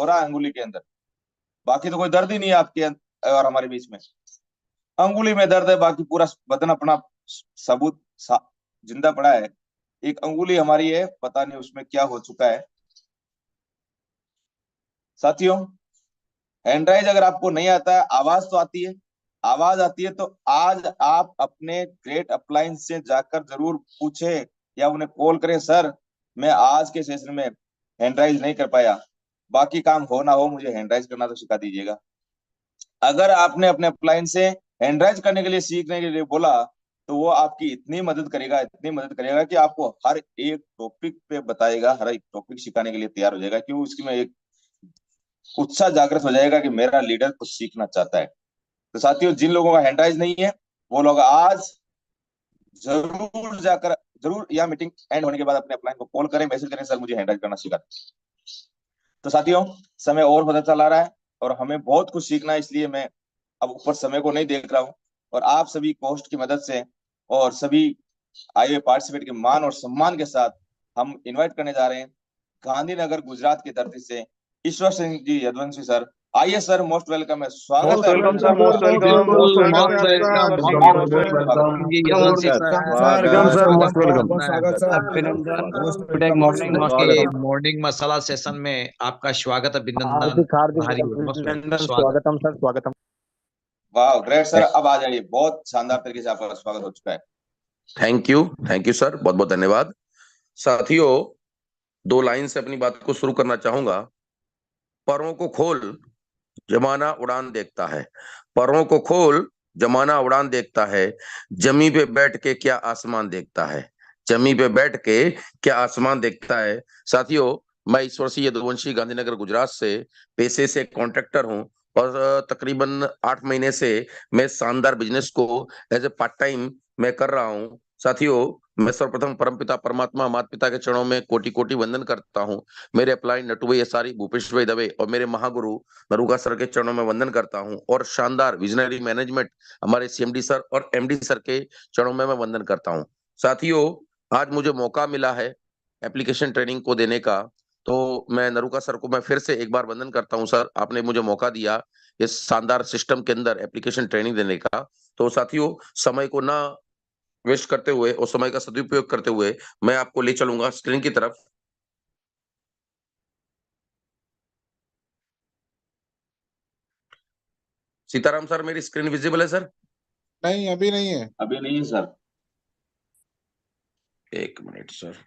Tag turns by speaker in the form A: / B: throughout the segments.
A: हो रहा है अंगुली के अंदर। बाकी तो कोई दर्द ही नहीं है आपके और हमारे बीच में। अंगुली में दर्द है, बाकी पूरा बदन अपना सबूत जिंदा पड़ा है। एक अंगुली हमारी है, पता नहीं उसमें क्या हो चुका है। साथियों, हैंड राइज अगर आपको नहीं आता है, आवाज तो आती है, आवाज आती है, तो आज आप अपने ग्रेट अप्लायंस से जाकर जरूर पूछे या उन्हें कॉल करें, सर मैं आज के सेशन में हैंड राइज नहीं कर पाया, बाकी काम हो ना हो मुझे हैंड राइज करना तो सिखा दीजिएगा। अगर आपने अपने अप्लायंस से हैंड राइज करने के लिए, सीखने के लिए बोला, तो वो आपकी इतनी मदद करेगा, इतनी मदद करेगा कि आपको हर एक टॉपिक पे बताएगा, हर एक टॉपिक सिखाने के लिए तैयार हो जाएगा, क्यों उसकी में एक उत्साह जागृत हो जाएगा कि मेरा लीडर कुछ सीखना चाहता है। तो साथियों, जिन लोगों का हैंडराइज नहीं है, वो लोग आज जरूर जाकर, जरूर यह मीटिंग एंड होने के बाद अपने अपलाइन को कॉल करें, मैसेज करें, सर मुझे हैंडराइज करना सिखा दें। तो साथियों, समय और होता चला रहा है और हमें बहुत कुछ सीखना है, इसलिए मैं अब ऊपर समय को नहीं देख रहा हूँ, और आप सभी कोस्ट की मदद से और सभी आए हुए पार्टिसिपेट के मान और सम्मान के साथ हम इनवाइट करने जा रहे हैं गांधीनगर गुजरात की धरती से ईश्वर सिंह जी यदुवंशी सर। आइए सर, मोस्ट वेलकम है, स्वागत
B: मोस्ट
A: है।
B: Welcome sir, most welcome,
C: most
B: स्वागत है
C: वेलकम,
B: आपका।
C: मोस्ट
B: बहुत
C: वेलकम,
B: बहुत स्वागत है।
C: जी Yaduvanshi sir,
B: welcome sir, most welcome.
C: स्वागत, गुड मॉर्निंग के मॉर्निंग मसाला सेशन में आपका स्वागत, अभिनंदन,
B: हार्दिक हार्दिक
C: भारी
B: अभिनंदन,
C: स्वागत।
B: स्वागतम सर, स्वागतम।
A: वाह ग्रेट सर, अब आ जाइए, बहुत शानदार तरीके से आपका स्वागत हो चुका है।
D: थैंक यू सर, बहुत बहुत धन्यवाद। साथियों, दो लाइन से अपनी बात को शुरू करना चाहूंगा। परों को खोल, जमाना उड़ान देखता है। परों को खोल, जमाना उड़ान देखता है। जमी पे बैठ के क्या आसमान देखता है। जमी पे बैठ के क्या आसमान देखता है। साथियों, मैं ईश्वर सिंह यदुवंशी गांधीनगर गुजरात से पेशे से कॉन्ट्रैक्टर हूं, और तकरीबन 8 महीने से मैं शानदार बिजनेस को एज ए पार्ट टाइम मैं कर रहा हूं। साथियों, मैं सर्वप्रथम परमपिता परमात्मा माता पिता के चरणों में कोटि कोटि वंदन करता हूं। मेरे अपलाइन नटू भाई एसारी, भूपेश भाई दवे और मेरे महागुरु नरूका सर के चरणों में वंदन करता हूं, और शानदार विजनरी मैनेजमेंट हमारे सीएमडी सर और एमडी सर के चरणों में मैं वंदन करता हूं। साथियों, आज मुझे मौका मिला है एप्लीकेशन ट्रेनिंग को देने का, तो मैं नरूका सर को मैं फिर से एक बार वंदन करता हूं। सर, आपने मुझे मौका दिया इस शानदार सिस्टम के अंदर एप्लीकेशन ट्रेनिंग देने का। तो साथियों, समय को ना वेस्ट करते हुए और समय का सदुपयोग करते हुए मैं आपको ले चलूंगा स्क्रीन की तरफ। सीताराम सर, मेरी स्क्रीन विजिबल है सर?
B: नहीं, अभी नहीं है।
A: अभी नहीं है सर।
D: एक मिनट सर।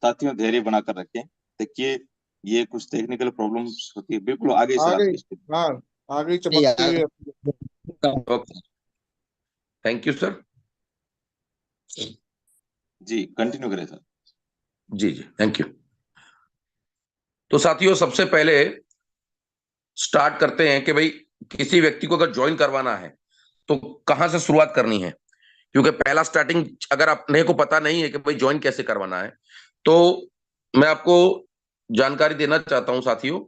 A: साथियों, धैर्य बनाकर रखें। देखिए, ये कुछ टेक्निकल प्रॉब्लम्स होती है। बिल्कुल आगे
B: आ
A: सर
B: गई।
A: आपकी स्क्रीन।
B: हाँ, आ गई चमकती हुई।
D: Okay, thank you sir.
A: जी कंटिन्यू करें सर।
D: जी जी, थैंक यू। तो साथियों, सबसे पहले स्टार्ट करते हैं कि भाई किसी व्यक्ति को अगर ज्वाइन करवाना है तो कहां से शुरुआत करनी है, क्योंकि पहला स्टार्टिंग अगर अपने को पता नहीं है कि भाई ज्वाइन कैसे करवाना है, तो मैं आपको जानकारी देना चाहता हूं साथियों।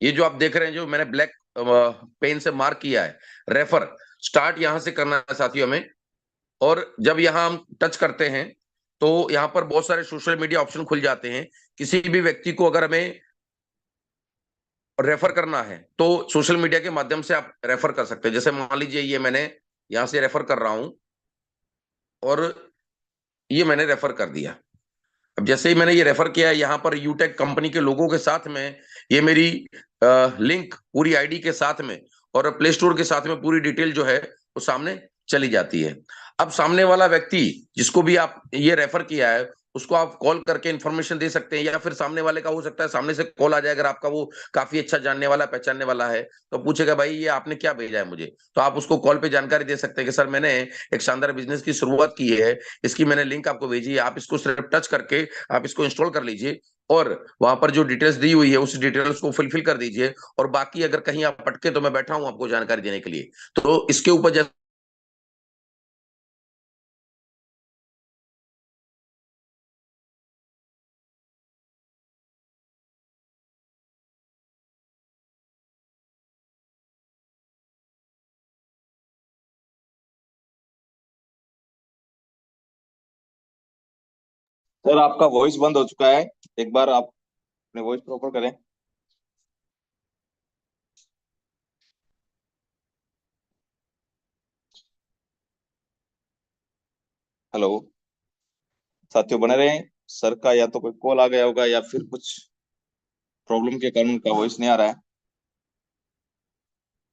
D: ये जो आप देख रहे हैं, जो मैंने ब्लैक पेन से मार्क किया है, रेफर, स्टार्ट यहां से करना है साथियों हमें। और जब यहां हम टच करते हैं तो यहां पर बहुत सारे सोशल मीडिया ऑप्शन खुल जाते हैं। किसी भी व्यक्ति को अगर हमें रेफर करना है तो सोशल मीडिया के माध्यम से आप रेफर कर सकते हैं। जैसे मान लीजिए ये मैंने यहां से रेफर कर रहा हूं और ये मैंने रेफर कर दिया। अब जैसे ही मैंने ये रेफर किया, यहाँ पर यूटेक कंपनी के लोगों के साथ में ये मेरी लिंक पूरी आईडी के साथ में और प्ले स्टोर के साथ में पूरी डिटेल जो है वो सामने चली जाती है। अब सामने वाला व्यक्ति जिसको भी आप ये रेफर किया है उसको आप कॉल करके इन्फॉर्मेशन दे सकते हैं, या फिर सामने वाले का हो सकता है सामने से कॉल आ जाए, अगर आपका वो काफी अच्छा जानने वाला पहचानने वाला है तो पूछेगा भाई ये आपने क्या भेजा है मुझे, तो आप उसको कॉल पे जानकारी दे सकते हैं कि सर मैंने एक शानदार बिजनेस की शुरुआत की है, इसकी मैंने लिंक आपको भेजी है, आप इसको सिर्फ टच करके आप इसको इंस्टॉल कर लीजिए और वहां पर जो डिटेल्स दी हुई है उस डिटेल्स को फिलफिल कर दीजिए, और बाकी अगर कहीं आप अटके तो मैं बैठा हूं आपको जानकारी देने के लिए। तो इसके ऊपर
A: सर आपका वॉइस बंद हो चुका है, एक बार आप अपने वॉइस प्रॉपर करें। हेलो साथियों, बने रहें। सर का या तो कोई कॉल आ गया होगा या फिर कुछ प्रॉब्लम के कारण उनका वॉइस नहीं आ रहा है।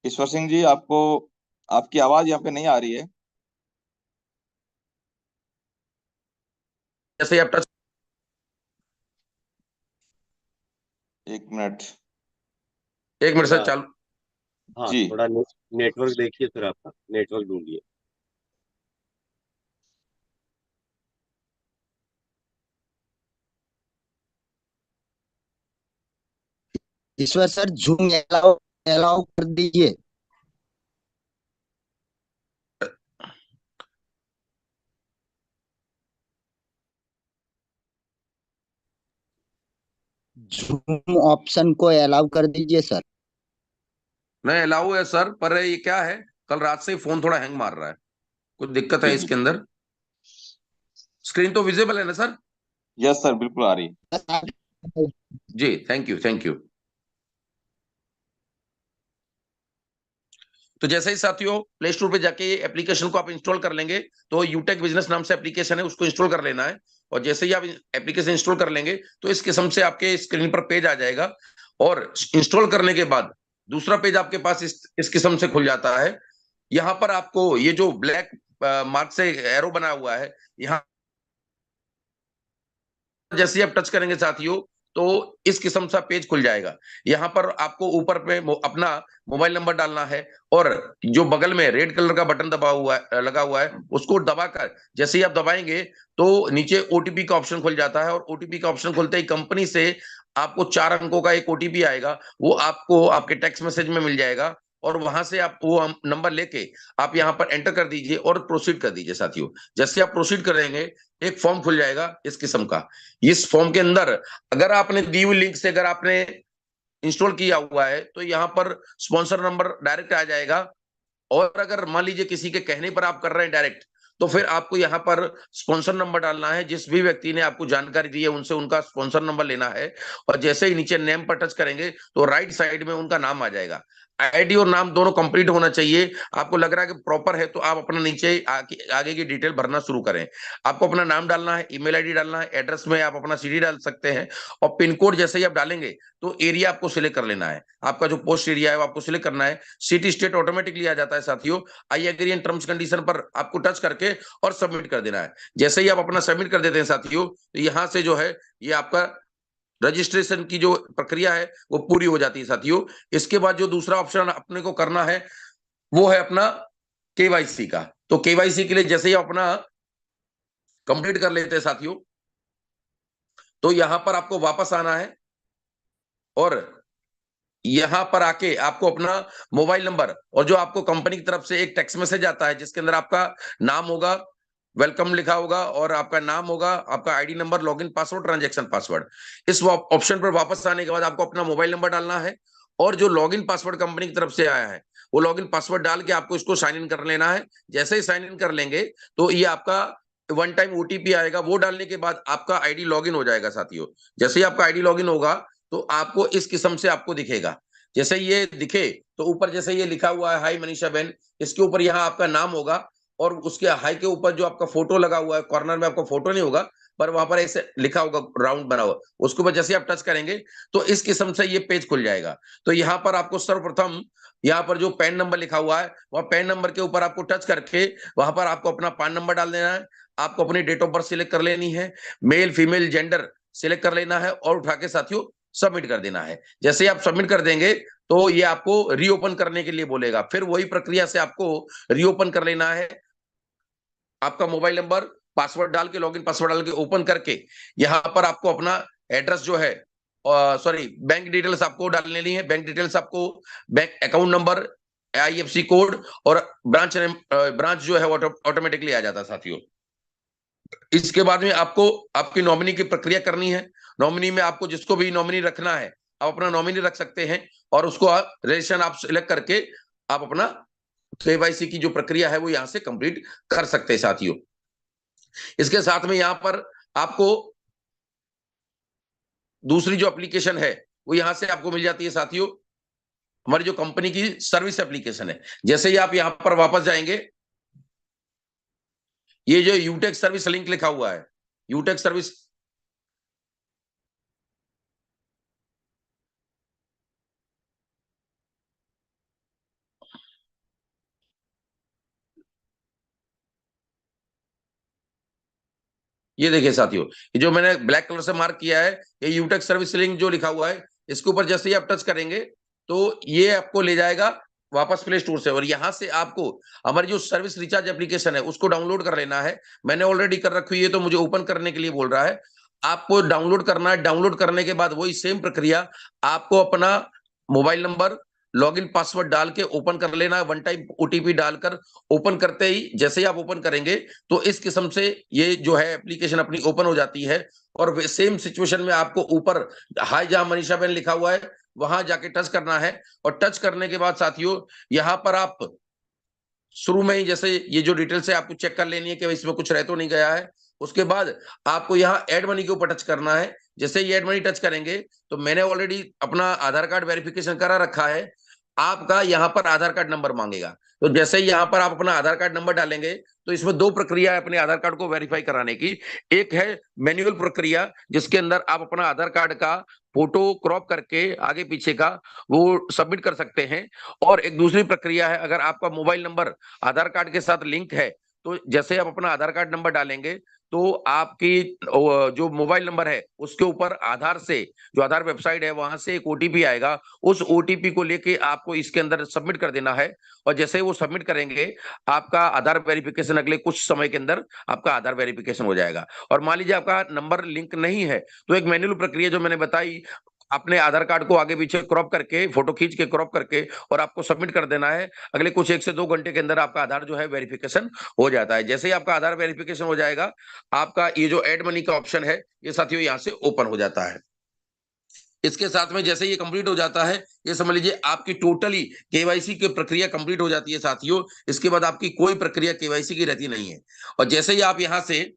A: ईश्वर सिंह जी, आपको आपकी आवाज यहाँ पे नहीं आ रही है।
D: जैसे ही आप टच
A: एक मिनट।
D: एक मिनट से
E: थोड़ा,
D: चालू।
E: हाँ
A: जी
E: थोड़ा नेटवर्क देखिए सर, आपका नेटवर्क ढूंढिए।
F: ईश्वर सर, जूम अलाउ अलाउ कर दीजिए। जूम ऑप्शन को अलाउ कर दीजिए सर।
D: नहीं अलाउ है सर, पर ये क्या है, कल रात से ही फोन थोड़ा हैंग मार रहा है, कुछ दिक्कत है
A: जी जी।
D: इसके अंदर। स्क्रीन तो विजिबल है ना सर?
A: यस सर, बिल्कुल आ रही है।
D: जी थैंक यू थैंक यू। तो जैसे ही साथियों प्ले स्टोर पे जाके ये एप्लीकेशन को आप इंस्टॉल कर लेंगे, तो यूटेक बिजनेस नाम से एप्लीकेशन है, उसको इंस्टॉल कर लेना है। और जैसे ही आप एप्लीकेशन इंस्टॉल कर लेंगे तो इस किस्म से आपके स्क्रीन पर पेज आ जाएगा। और इंस्टॉल करने के बाद दूसरा पेज आपके पास इस किस्म से खुल जाता है। यहाँ पर आपको ये जो ब्लैक मार्क से एरो बना हुआ है, यहाँ जैसे ही आप टच करेंगे साथियों तो इस किस्म सा पेज खुल जाएगा। यहाँ पर आपको ऊपर पे अपना मोबाइल नंबर डालना है, और जो बगल में रेड कलर का बटन दबा हुआ है, लगा हुआ है, उसको दबाकर जैसे ही आप दबाएंगे तो नीचे ओटीपी का ऑप्शन खुल जाता है। और ओटीपी का ऑप्शन खुलते ही कंपनी से आपको 4 अंकों का एक ओटीपी आएगा, वो आपको आपके टेक्स्ट मैसेज में मिल जाएगा। और वहां से आप वो नंबर लेके आप यहाँ पर एंटर कर दीजिए और प्रोसीड कर दीजिए साथियों। जैसे आप प्रोसीड करेंगे एक फॉर्म खुल जाएगा इस किस्म का। इस फॉर्म के अंदर अगर आपने दी हुई लिंक से अगर आपने इंस्टॉल किया हुआ है तो यहाँ पर स्पॉन्सर नंबर डायरेक्ट आ जाएगा। और अगर मान लीजिए किसी के कहने पर आप कर रहे हैं डायरेक्ट, तो फिर आपको यहाँ पर स्पॉन्सर नंबर डालना है। जिस भी व्यक्ति ने आपको जानकारी दी है उनसे उनका स्पॉन्सर नंबर लेना है। और जैसे ही नीचे नेम पर टच करेंगे तो राइट साइड में उनका नाम आ जाएगा। आईडी और नाम दोनों कंप्लीट होना चाहिए। आपको लग रहा है कि प्रॉपर है तो आप अपना नीचे आगे की डिटेल भरना शुरू करें। आपको अपना नाम डालना है, ईमेल आईडी डालना है, एड्रेस में आप अपना सिटी डाल सकते हैं। और पिन कोड जैसे ही आप डालेंगे तो एरिया आपको सिलेक्ट कर लेना है। आपका जो पोस्ट एरिया है वो आपको सिलेक्ट करना है। सिटी स्टेट ऑटोमेटिकली आ जाता है साथियों। I agree and terms condition पर आपको टच करके और सबमिट कर देना है। जैसे ही आप अपना सबमिट कर देते हैं साथियों तो यहाँ से जो है ये आपका रजिस्ट्रेशन की जो प्रक्रिया है वो पूरी हो जाती है साथियों। इसके बाद जो दूसरा ऑप्शन अपने को करना है वो है अपना केवाईसी का। तो केवाईसी के लिए जैसे ही अपना कंप्लीट कर लेते हैं साथियों तो यहां पर आपको वापस आना है। और यहां पर आके आपको अपना मोबाइल नंबर और जो आपको कंपनी की तरफ से एक टेक्स्ट मैसेज आता है जिसके अंदर आपका नाम होगा, वेलकम लिखा होगा, और आपका नाम होगा, आपका ID number, login password, transaction password. इस ऑप्शन पर वापस आने के बाद आपको अपना मोबाइल नंबर डालना है। और जो लॉगिन पासवर्ड कंपनी की तरफ से आया है वो लॉगिन पासवर्ड डाल के आपको इसको साइन इन कर लेना है। जैसे ही साइन इन कर लेंगे तो ये आपका वन टाइम ओटीपी आएगा। वो डालने के बाद आपका आईडी लॉगिन हो जाएगा साथियों। जैसे ही आपका आईडी लॉगिन होगा तो आपको इस किस्म से आपको दिखेगा। जैसे ये दिखे तो ऊपर जैसे ये लिखा हुआ है हाई मनीषा बहन, इसके ऊपर यहाँ आपका नाम होगा। और उसके हाई के ऊपर जो आपका फोटो लगा हुआ है, कॉर्नर में आपका फोटो नहीं होगा पर वहां पर ऐसे लिखा होगा राउंड बना हुआ, उसके ऊपर जैसे आप टच करेंगे तो इस किस्म से ये पेज खुल जाएगा। तो यहाँ पर आपको सर्वप्रथम यहाँ पर जो पैन नंबर लिखा हुआ है वह पैन नंबर के ऊपर आपको टच करके वहां पर आपको अपना पान नंबर डाल देना है। आपको अपनी डेट ऑफ बर्थ सिलेक्ट कर लेनी है, मेल फीमेल जेंडर सिलेक्ट कर लेना है और उठा के साथियों सबमिट कर देना है। जैसे आप सबमिट कर देंगे तो ये आपको रीओपन करने के लिए बोलेगा। फिर वही प्रक्रिया से आपको रीओपन कर लेना है। आपका मोबाइल नंबर, पासवर्ड डाल के, लॉगिन पासवर्ड डाल के ओपन करके यहाँ पर आपको अपना एड्रेस जो है, सॉरी बैंक डिटेल्स आपको डाल लेनी है। बैंक डिटेल्स आपको bank account number, IFC code और ब्रांच जो है ऑटोमेटिकली आ जाता है साथियों। इसके बाद में आपको आपकी नॉमिनी की प्रक्रिया करनी है। नॉमिनी में आपको जिसको भी नॉमिनी रखना है आप अपना नॉमिनी रख सकते हैं और उसको रजिस्ट्रेशन आप सिलेक्ट करके आप अपना केवाईसी की जो प्रक्रिया है वो यहां से कंप्लीट कर सकते हैं साथियों। इसके साथ में यहां पर आपको दूसरी जो एप्लीकेशन है वो यहां से आपको मिल जाती है साथियों, हमारी जो कंपनी की सर्विस एप्लीकेशन है। जैसे ही आप यहां पर वापस जाएंगे, ये जो यूटेक सर्विस लिंक लिखा हुआ है, यूटेक सर्विस, ये देखिए साथियों, ये जो मैंने ब्लैक कलर से मार्क किया है, ये यूटेक सर्विस लिंक जो लिखा हुआ है, इसके ऊपर जैसे ही आप टच करेंगे तो ये आपको ले जाएगा वापस प्ले स्टोर से, और यहां से आपको हमारी जो सर्विस रिचार्ज एप्लीकेशन है उसको डाउनलोड कर लेना है। मैंने ऑलरेडी कर रखी है तो मुझे ओपन करने के लिए बोल रहा है। आपको डाउनलोड करना है, डाउनलोड करने के बाद वही सेम प्रक्रिया, आपको अपना मोबाइल नंबर, लॉगिन पासवर्ड डाल के ओपन कर लेना है, वन टाइम ओटीपी डालकर। ओपन करते ही जैसे ही आप ओपन करेंगे तो इस किस्म से ये जो है एप्लीकेशन अपनी ओपन हो जाती है, और सेम सिचुएशन में आपको ऊपर हाय जहां मनीषा बहन लिखा हुआ है वहां जाके टच करना है। और टच करने के बाद साथियों यहां पर आप शुरू में ही जैसे ये जो डिटेल्स है आपको चेक कर लेनी है कि इसमें कुछ रह तो नहीं गया है। उसके बाद आपको यहाँ ऐड मनी के ऊपर टच करना है। जैसे ही ऐड मनी टच करेंगे तो मैंने ऑलरेडी अपना आधार कार्ड वेरिफिकेशन करा रखा है, आपका यहाँ पर आधार कार्ड नंबर मांगेगा। तो जैसे ही यहाँ पर आप अपना आधार कार्ड नंबर डालेंगे तो इसमें दो प्रक्रिया है अपने आधार कार्ड को वेरीफाई कराने की। एक है मैन्युअल प्रक्रिया, जिसके अंदर आप अपना आधार कार्ड का फोटो क्रॉप करके आगे पीछे का वो सबमिट कर सकते हैं। और एक दूसरी प्रक्रिया है, अगर आपका मोबाइल नंबर आधार कार्ड के साथ लिंक है तो जैसे आप अपना आधार कार्ड नंबर डालेंगे तो आपकी जो मोबाइल नंबर है उसके ऊपर आधार से, जो आधार वेबसाइट है वहां से एक ओटीपी आएगा। उस ओटीपी को लेके आपको इसके अंदर सबमिट कर देना है, और जैसे ही वो सबमिट करेंगे आपका आधार वेरिफिकेशन अगले कुछ समय के अंदर आपका आधार वेरिफिकेशन हो जाएगा। और मान लीजिए आपका नंबर लिंक नहीं है तो एक मैन्युअल प्रक्रिया जो मैंने बताई, अपने आधार कार्ड को आगे पीछे क्रॉप करके, फोटो खींच के क्रॉप करके और आपको सबमिट कर देना है। अगले कुछ 1 से 2 घंटे के अंदर आपका आधार जो है वेरिफिकेशन हो जाता है। जैसे ही आपका आधार वेरिफिकेशन हो जाएगा, आपका ये जो ऐड मनी का ऑप्शन है ये साथियों यहाँ से ओपन हो जाता है। इसके साथ में जैसे ये कंप्लीट हो जाता है, ये समझ लीजिए आपकी टोटली केवाईसी की प्रक्रिया कंप्लीट हो जाती है साथियों। इसके बाद आपकी कोई प्रक्रिया केवाईसी की रहती नहीं है। और जैसे ही आप यहां से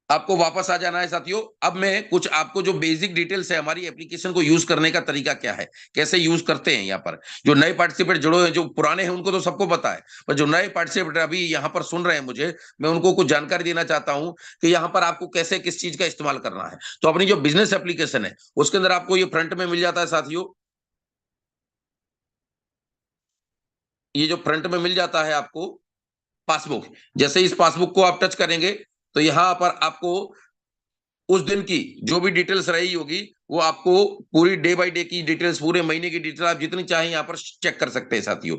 D: आपको वापस आ जाना है साथियों। अब मैं कुछ आपको जो बेसिक डिटेल्स है हमारी एप्लीकेशन को यूज करने का तरीका क्या है, कैसे यूज करते हैं, यहाँ पर जो नए पार्टिसिपेट जुड़े हैं, जो पुराने हैं उनको तो सबको पता है, पर जो नए पार्टिसिपेट अभी यहाँ पर सुन रहे हैं मुझे, मैं उनको कुछ जानकारी देना चाहता हूँ कि यहाँ पर आपको कैसे किस चीज का इस्तेमाल करना है। तो अपनी जो बिजनेस एप्लीकेशन है उसके अंदर आपको ये फ्रंट में मिल जाता है साथियों, ये जो फ्रंट में मिल जाता है आपको पासबुक। जैसे इस पासबुक को आप टच करेंगे तो यहाँ पर आपको उस दिन की जो भी डिटेल्स रही होगी वो आपको पूरी डे बाय डे की डिटेल्स, पूरे महीने की डिटेल्स आप जितनी चाहें यहाँ पर चेक कर सकते हैं साथियों।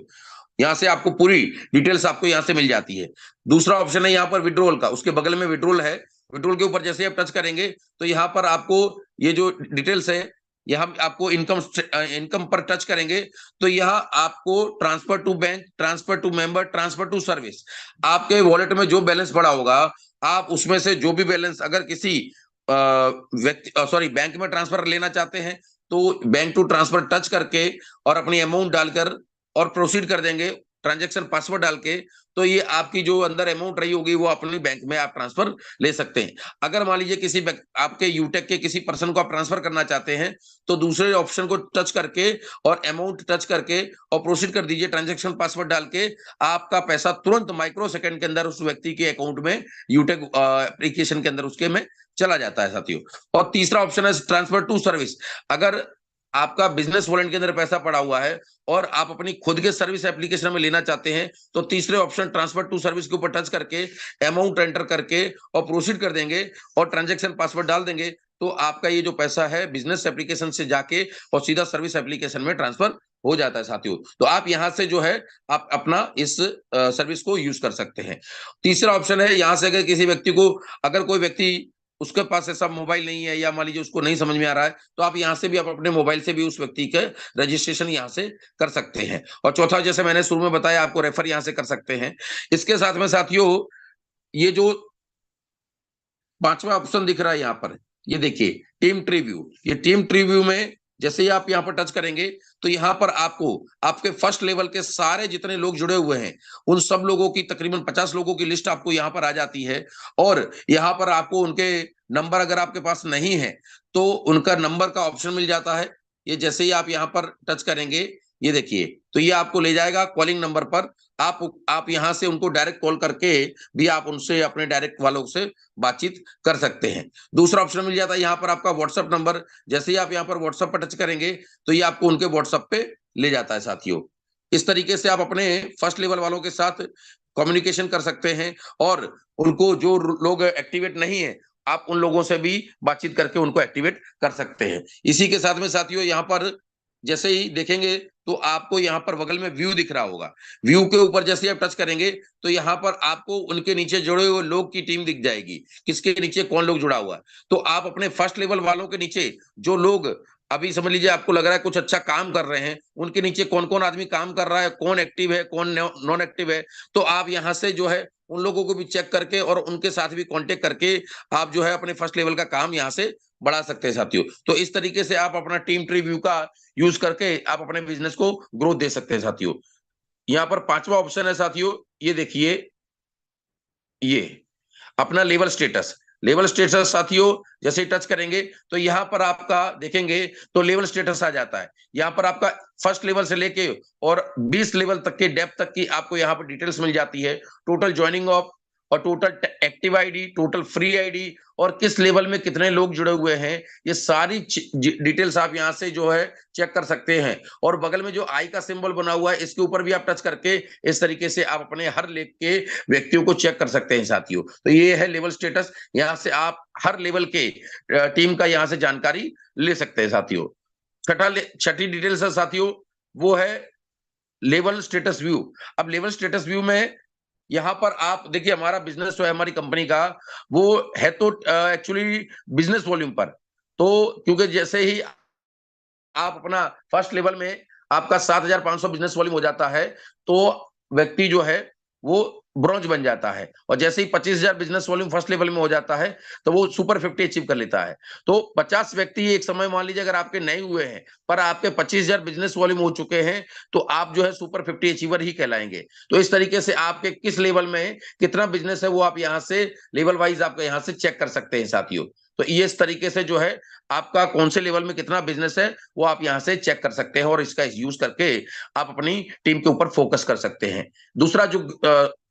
D: यहाँ से आपको पूरी डिटेल्स आपको यहाँ से मिल जाती है। दूसरा ऑप्शन है यहाँ पर विड्रॉल का, उसके बगल में विड्रॉल है। विड्रॉल के ऊपर जैसे आप टच करेंगे तो यहाँ पर आपको ये जो डिटेल्स है, यहाँ आपको इनकम पर टच करेंगे तो यहाँ आपको transfer to bank, transfer to member, transfer to service, आपके वॉलेट में जो बैलेंस पड़ा होगा आप उसमें से जो भी बैलेंस अगर किसी व्यक्ति बैंक में ट्रांसफर लेना चाहते हैं तो बैंक टू ट्रांसफर टच करके और अपनी अमाउंट डालकर और प्रोसीड कर देंगे ट्रांजैक्शन पासवर्ड डाल के, तो ये आपकी जो अंदर अमाउंट रही होगी वो अपनी बैंक में आप ट्रांसफर ले सकते हैं। अगर मान लीजिए किसी आपके यूटेक के किसी पर्सन को आप ट्रांसफर करना चाहते हैं तो दूसरे ऑप्शन को टच करके और अमाउंट टच करके और प्रोसीड कर दीजिए ट्रांजैक्शन पासवर्ड डाल के, आपका पैसा तुरंत माइक्रो सेकंड के अंदर उस व्यक्ति के अकाउंट में यूटेक एप्लीकेशन के अंदर उसके में चला जाता है साथियों। और तीसरा ऑप्शन है ट्रांसफर टू सर्विस। अगर आपका बिजनेस वॉलेट के अंदर पैसा पड़ा हुआ है और आप अपनी खुद के सर्विस एप्लीकेशन में लेना चाहते हैं तो तीसरे ऑप्शन ट्रांसफर टू सर्विस के ऊपर टच करके अमाउंट एंटर करके और प्रोसीड कर देंगे और ट्रांजैक्शन पासवर्ड डाल देंगे तो आपका ये जो पैसा है बिजनेस एप्लीकेशन से जाके और सीधा सर्विस एप्लीकेशन में ट्रांसफर हो जाता है साथियों। तो आप यहां से जो है आप अपना इस सर्विस को यूज कर सकते हैं। तीसरा ऑप्शन है यहां से अगर किसी व्यक्ति को, अगर कोई व्यक्ति उसके पास ऐसा मोबाइल नहीं है या मान लीजिए उसको नहीं समझ में आ रहा है तो आप यहां से भी आप अपने मोबाइल से भी उस व्यक्ति के रजिस्ट्रेशन यहां से कर सकते हैं। और चौथा, जैसे मैंने शुरू में बताया, आपको रेफर यहां से कर सकते हैं। इसके साथ में साथियों ये जो पांचवा ऑप्शन दिख रहा है यहाँ पर, ये देखिए टीम ट्री व्यू। ये टीम ट्री व्यू में जैसे ही आप यहाँ पर टच करेंगे तो यहाँ पर आपको आपके फर्स्ट लेवल के सारे जितने लोग जुड़े हुए हैं उन सब लोगों की तकरीबन 50 लोगों की लिस्ट आपको यहाँ पर आ जाती है। और यहाँ पर आपको उनके नंबर अगर आपके पास नहीं है तो उनका नंबर का ऑप्शन मिल जाता है। ये जैसे ही आप यहाँ पर टच करेंगे, ये देखिए, तो ये आपको ले जाएगा कॉलिंग नंबर पर। आप यहाँ से उनको डायरेक्ट कॉल करके भी आप उनसे अपने डायरेक्ट वालों से बातचीत कर सकते हैं। दूसरा ऑप्शन मिल जाता है यहाँ पर आपका व्हाट्सएप नंबर। जैसे ही आप यहाँ पर व्हाट्सएप पर टच करेंगे तो ये आपको उनके व्हाट्सएप पे ले जाता है साथियों। इस तरीके से आप अपने फर्स्ट लेवल वालों के साथ कम्युनिकेशन कर सकते हैं और उनको जो लोग एक्टिवेट नहीं है आप उन लोगों से भी बातचीत करके उनको एक्टिवेट कर सकते हैं। इसी के साथ में साथियों यहाँ पर जैसे ही देखेंगे तो आपको यहाँ पर बगल में व्यू दिख रहा होगा। व्यू के ऊपर जैसे ही आप टच करेंगे तो यहाँ पर आपको उनके नीचे जुड़े हुए लोग की टीम दिख जाएगी, किसके नीचे कौन लोग जुड़ा हुआ है। तो आप अपने फर्स्ट लेवल वालों के नीचे जो लोग अभी समझ लीजिए आपको लग रहा है कुछ अच्छा काम कर रहे हैं, उनके नीचे कौन कौन आदमी काम कर रहा है, कौन एक्टिव है कौन नॉन एक्टिव है, तो आप यहाँ से जो है उन लोगों को भी चेक करके और उनके साथ भी कांटेक्ट करके आप जो है अपने फर्स्ट लेवल का काम यहाँ से बढ़ा सकते हैं साथियों। तो इस तरीके से आप अपना टीम ट्री व्यू का यूज करके आप अपने बिजनेस को ग्रोथ दे सकते हैं साथियों। यहाँ पर 5वां ऑप्शन है साथियों, ये देखिए, ये अपना लेवल स्टेटस। लेवल स्टेटस साथियों जैसे टच करेंगे तो यहाँ पर आपका देखेंगे तो लेवल स्टेटस आ जाता है। यहाँ पर आपका फर्स्ट लेवल से लेके और 20 लेवल तक के डेप्थ तक की आपको यहाँ पर डिटेल्स मिल जाती है। टोटल ज्वाइनिंग ऑफ और total active ID, total free ID और किस लेवल में कितने लोग जुड़े हुए हैं, ये सारी डिटेल्स आप यहाँ से जो है चेक कर सकते हैं। और बगल में जो आई का सिंबल बना हुआ है इसके ऊपर भी आप टच करके इस तरीके से आप अपने हर लेवल के व्यक्तियों को चेक कर सकते हैं साथियों। तो ये है लेवल स्टेटस। यहाँ से आप हर लेवल के टीम का यहाँ से जानकारी ले सकते हैं साथियों। छठी डिटेल्स है साथियों, वो है लेवल स्टेटस व्यू। अब लेवल स्टेटस व्यू में यहाँ पर आप देखिए हमारा बिजनेस जो है हमारी कंपनी का वो है तो एक्चुअली बिजनेस वॉल्यूम पर, तो क्योंकि जैसे ही आप अपना फर्स्ट लेवल में आपका 7,500 बिजनेस वॉल्यूम हो जाता है तो व्यक्ति जो है वो ब्रॉन्ज बन जाता है। और जैसे ही 25,000 बिजनेस वॉल्यूम फर्स्ट लेवल में हो जाता है तो वो सुपर 50 अचीव कर लेता है। तो 50 व्यक्ति एक समय मान लीजिए अगर आपके नहीं हुए हैं पर आपके 25,000 बिजनेस वॉल्यूम हो चुके हैं तो आप जो है सुपर 50 अचीवर ही कहलाएंगे। तो इस तरीके से आपके किस लेवल में कितना बिजनेस है वो आप यहाँ से लेवल वाइज आपका यहाँ से चेक कर सकते हैं साथियों। तो ये इस तरीके से जो है आपका कौन से लेवल में कितना बिजनेस है वो आप यहाँ से चेक कर सकते हैं और इसका यूज करके आप अपनी टीम के ऊपर फोकस कर सकते हैं। दूसरा जो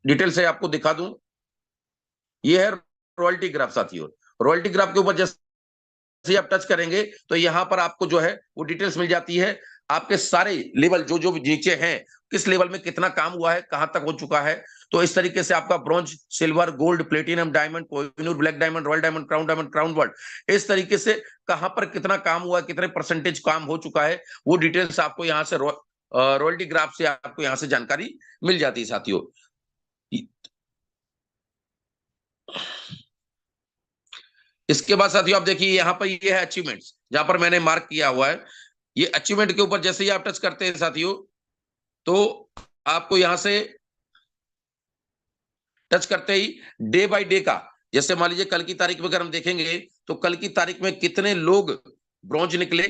D: डिटेल से आपको दिखा दूं, ये है रॉयल्टी ग्राफ साथियों। रॉयल्टी ग्राफ के ऊपर जैसे आप टच करेंगे तो यहाँ पर आपको जो है वो डिटेल्स मिल जाती है। आपके सारे लेवल जो जो नीचे हैं किस लेवल में कितना काम हुआ है, कहां तक हो चुका है। तो इस तरीके से आपका bronze, silver, gold, platinum, diamond, Kohinoor, black diamond, royal diamond, crown world, इस तरीके से कहां पर कितना काम हुआ, कितने परसेंटेज काम हो चुका है, वो डिटेल्स आपको यहाँ से रॉयल्टी ग्राफ से आपको यहाँ से जानकारी मिल जाती है साथियों। इसके बाद साथियों आप देखिए यहाँ पर ये है अचीवमेंट्स, जहां पर मैंने मार्क किया हुआ है। ये अचीवमेंट के ऊपर जैसे ही आप टच करते हैं साथियों तो आपको यहां से टच करते ही डे बाय डे का, जैसे मान लीजिए कल की तारीख में अगर हम देखेंगे तो कल की तारीख में कितने लोग ब्रॉन्ज निकले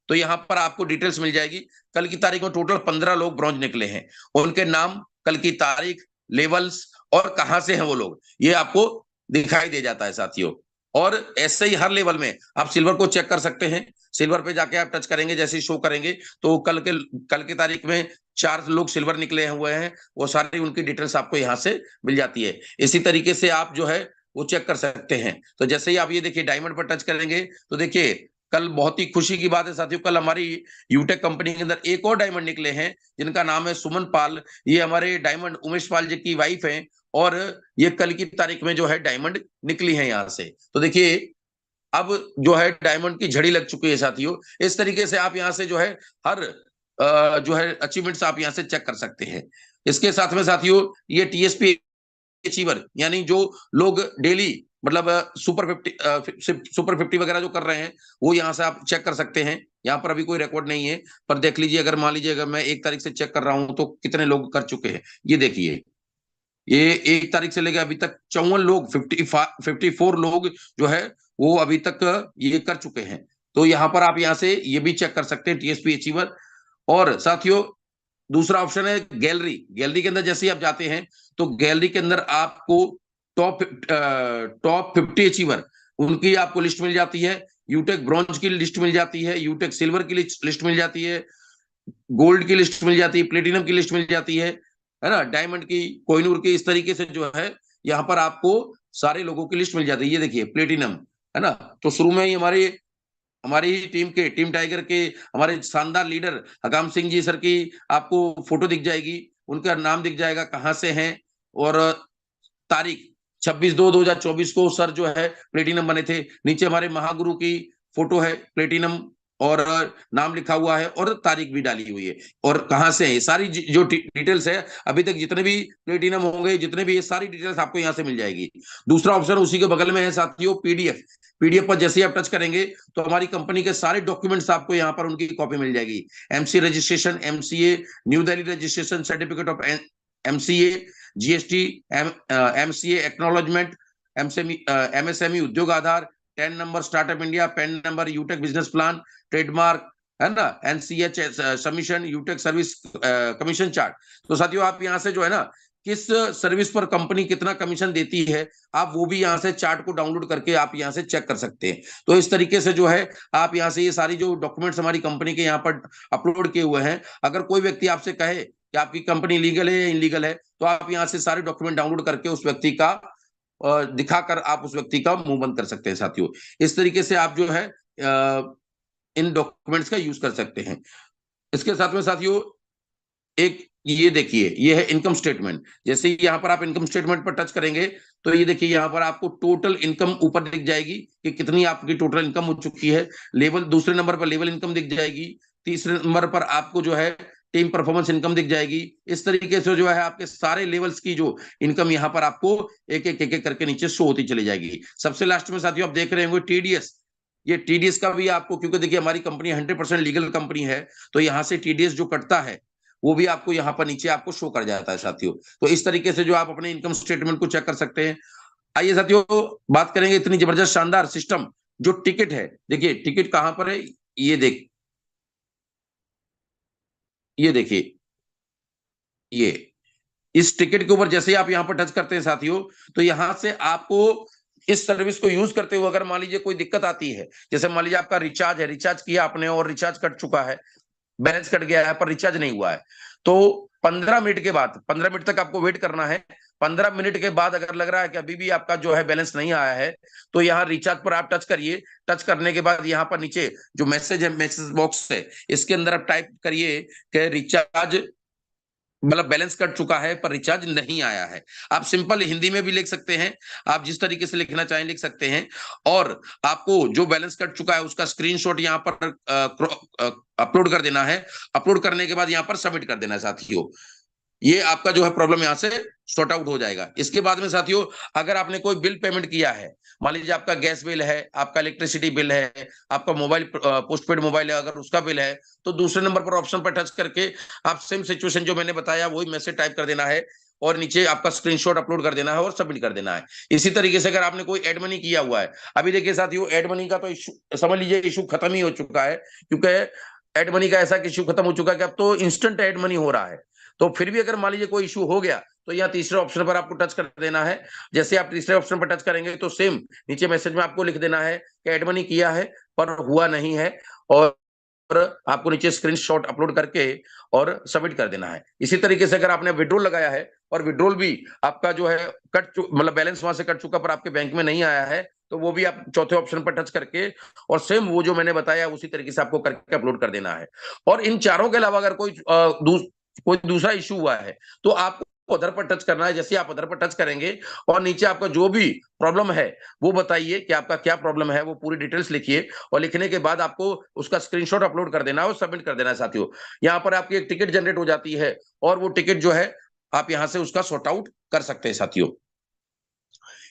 D: तो यहाँ पर आपको डिटेल्स मिल जाएगी। कल की तारीख में टोटल 15 लोग ब्रॉन्ज निकले हैं, उनके नाम, कल की तारीख, लेवल्स और कहां से हैं वो लोग, ये आपको दिखाई दे जाता है साथियों। और ऐसे ही हर लेवल में आप सिल्वर को चेक कर सकते हैं। सिल्वर पे जाके आप टच करेंगे, जैसे ही शो करेंगे तो कल की तारीख में 4 लोग सिल्वर निकले हुए हैं, वो सारी उनकी डिटेल्स आपको यहाँ से मिल जाती है। इसी तरीके से आप जो है वो चेक कर सकते हैं। तो जैसे ही आप ये देखिए डायमंड पर टच करेंगे तो देखिए कल बहुत ही खुशी की बात है साथियों, कल हमारी यूटेक कंपनी के अंदर एक और डायमंड निकले हैं जिनका नाम है सुमन पाल। ये हमारे डायमंड उमेश पाल जी की वाइफ है और ये कल की तारीख में जो है डायमंड निकली है यहाँ से। तो देखिए अब जो है डायमंड की झड़ी लग चुकी है साथियों। इस तरीके से आप यहाँ से जो है हर जो है अचीवमेंट्स आप यहाँ से चेक कर सकते हैं। इसके साथ में साथियों ये टीएसपी अचीवर यानी जो लोग डेली मतलब सुपर 50 वगैरह जो कर रहे हैं वो यहाँ से आप चेक कर सकते हैं। यहाँ पर अभी कोई रिकॉर्ड नहीं है पर देख लीजिए, अगर मान लीजिए अगर मैं 1 तारीख से चेक कर रहा हूं तो कितने लोग कर चुके हैं। ये देखिए ये 1 तारीख से लेकर अभी तक 54 लोग 54 लोग जो है वो अभी तक ये कर चुके हैं। तो यहाँ पर आप यहाँ से ये भी चेक कर सकते हैं TSP अचीवर। और साथियों दूसरा ऑप्शन है गैलरी। गैलरी के अंदर जैसे ही आप जाते हैं तो गैलरी के अंदर आपको टॉप 50 अचीवर उनकी आपको लिस्ट मिल जाती है। यूटेक ब्रॉन्ज की लिस्ट मिल जाती है, यूटेक सिल्वर की लिस्ट मिल जाती है, गोल्ड की लिस्ट मिल जाती है, प्लेटिनम की लिस्ट मिल जाती है ना, डायमंड की, कोहिनूर की, इस तरीके से जो है यहाँ पर आपको सारे लोगों की लिस्ट मिल जाती है। ये देखिए प्लेटिनम है ना। तो शुरू में ही हमारी टीम टाइगर के हमारे शानदार लीडर हकाम सिंह जी सर की आपको फोटो दिख जाएगी, उनका नाम दिख जाएगा, कहां से हैं और तारीख 26/2/2024 को सर जो है प्लेटिनम बने थे। नीचे हमारे महागुरु की फोटो है प्लेटिनम और नाम लिखा हुआ है और तारीख भी डाली हुई है और कहां से है। सारी जो डिटेल्स है अभी तक जितने भी प्लेटिनम होंगे, जितने भी, ये सारी डिटेल्स आपको यहां से मिल जाएगी। दूसरा ऑप्शन उसी के बगल में है साथियों पीडीएफ। पीडीएफ पर जैसे ही आप टच करेंगे तो हमारी कंपनी के सारे डॉक्यूमेंट्स आपको यहाँ पर उनकी कॉपी मिल जाएगी। MC registration, MCA New Delhi registration, certificate of MCA, GST, MCA acknowledgement, MSME Udyog Aadhaar, 10 number startup India, PAN number, यूटेक बिजनेस प्लान, ट्रेडमार्क है ना, एनसीएच सबमिशन, यूटेक सर्विस कमीशन चार्ट। तो साथियों आप यहाँ से जो है ना किस सर्विस पर कंपनी कितना कमीशन देती है आप वो भी यहाँ से चार्ट को डाउनलोड करके आप यहाँ से चेक कर सकते हैं। तो इस तरीके से जो है आप यहाँ से ये सारी जो डॉक्यूमेंट्स हमारी कंपनी के यहाँ पर अपलोड किए हुए हैं, अगर कोई व्यक्ति आपसे कहे कि आपकी कंपनी लीगल है या इनलीगल है तो आप यहाँ से सारे डॉक्यूमेंट डाउनलोड करके उस व्यक्ति का दिखाकर आप उस व्यक्ति का मुंह बंद कर सकते हैं। साथियों इस तरीके से आप जो है इन डॉक्यूमेंट्स का यूज कर सकते हैं। इसके साथ में साथियों एक ये देखिए ये है इनकम स्टेटमेंट। जैसे ही यहाँ पर आप इनकम स्टेटमेंट पर टच करेंगे तो ये देखिए यहाँ पर आपको टोटल इनकम ऊपर दिख जाएगी कि कितनी आपकी टोटल इनकम हो चुकी है। लेवल दूसरे नंबर पर लेवल इनकम दिख जाएगी, तीसरे नंबर पर आपको जो है टीम परफॉर्मेंस इनकम दिख जाएगी। इस तरीके से जो है आपके सारे लेवल्स की जो इनकम यहाँ पर आपको एक एक करके नीचे शो होती चली जाएगी। सबसे लास्ट में साथियों आप देख रहे होंगे टीडीएस। ये टीडीएस का भी आपको, क्योंकि देखिए हमारी कंपनी 100% लीगल कंपनी है तो यहाँ से टीडीएस जो कटता है वो भी आपको यहाँ पर नीचे आपको शो कर जाता है साथियों। तो इस तरीके से जो आप अपने इनकम स्टेटमेंट को चेक कर सकते हैं। आइए साथियों बात करेंगे इतनी जबरदस्त शानदार सिस्टम जो टिकट है। देखिए टिकट कहां पर है, ये देखिए ये इस टिकट के ऊपर जैसे ही आप यहाँ पर टच करते हैं साथियों तो यहां से आपको इस सर्विस को यूज करते हुए अगर मान लीजिए कोई दिक्कत आती है, जैसे मान लीजिए आपका रिचार्ज है, रिचार्ज किया आपने और रिचार्ज कट चुका है, बैलेंस कट गया है पर रिचार्ज नहीं हुआ है, तो 15 मिनट के बाद 15 मिनट तक आपको वेट करना है। 15 मिनट के बाद अगर लग रहा है कि अभी भी आपका जो है बैलेंस नहीं आया है तो यहाँ रिचार्ज पर आप टच करिए। टच करने के बाद यहाँ पर नीचे जो मैसेज है, मैसेज बॉक्स है, इसके अंदर आप टाइप करिए कि रिचार्ज मतलब बैलेंस कट चुका है पर रिचार्ज नहीं आया है। आप सिंपल हिंदी में भी लिख सकते हैं, आप जिस तरीके से लिखना चाहें लिख सकते हैं। और आपको जो बैलेंस कट चुका है उसका स्क्रीनशॉट यहाँ पर अपलोड कर देना है। अपलोड करने के बाद यहाँ पर सबमिट कर देना है साथियों। ये आपका जो है प्रॉब्लम यहाँ से सॉर्ट आउट हो जाएगा। इसके बाद में साथियों अगर आपने कोई बिल पेमेंट किया है, मान लीजिए आपका गैस बिल है, आपका इलेक्ट्रिसिटी बिल है, आपका मोबाइल पोस्टपेड मोबाइल है, अगर उसका बिल है तो दूसरे नंबर पर ऑप्शन पर टच करके आप सेम सिचुएशन जो मैंने बताया वही मैसेज टाइप कर देना है और नीचे आपका स्क्रीनशॉट अपलोड कर देना है और सबमिट कर देना है। इसी तरीके से अगर आपने कोई एड मनी किया हुआ है, अभी देखिए साथियों एड मनी का तो इशू समझ लीजिए इशू खत्म ही हो चुका है, क्योंकि एड मनी का ऐसा इशू खत्म हो चुका है कि अब तो इंस्टेंट एड मनी हो रहा है। तो फिर भी अगर मान लीजिए कोई इशू हो गया तो यहाँ तीसरे ऑप्शन पर आपको टच कर देना है। जैसे आप तीसरे ऑप्शन पर टच करेंगे तो सेम नीचे मैसेज में आपको लिख देना है कि एड मनी किया है पर हुआ नहीं है और आपको नीचे स्क्रीनशॉट अपलोड करके और सबमिट कर देना है। इसी तरीके से अगर आपने विड्रॉल लगाया है और विड्रॉल भी आपका जो है मतलब बैलेंस वहां से कट चुका पर आपके बैंक में नहीं आया है तो वो भी आप चौथे ऑप्शन पर टच करके और सेम वो जो मैंने बताया उसी तरीके से आपको करके अपलोड कर देना है। और इन चारों के अलावा अगर कोई दूसरा इशू हुआ है तो आपको अदर पर टच करना है। जैसे आप अदर पर टच करेंगे और नीचे आपका जो भी प्रॉब्लम है वो बताइए कि आपका क्या प्रॉब्लम है, वो पूरी डिटेल्स लिखिए और लिखने के बाद आपको उसका स्क्रीनशॉट अपलोड कर देना है और सबमिट कर देना है साथियों। यहाँ पर आपकी एक टिकट जनरेट हो जाती है और वो टिकट जो है आप यहाँ से उसका सॉर्ट आउट कर सकते हैं साथियों।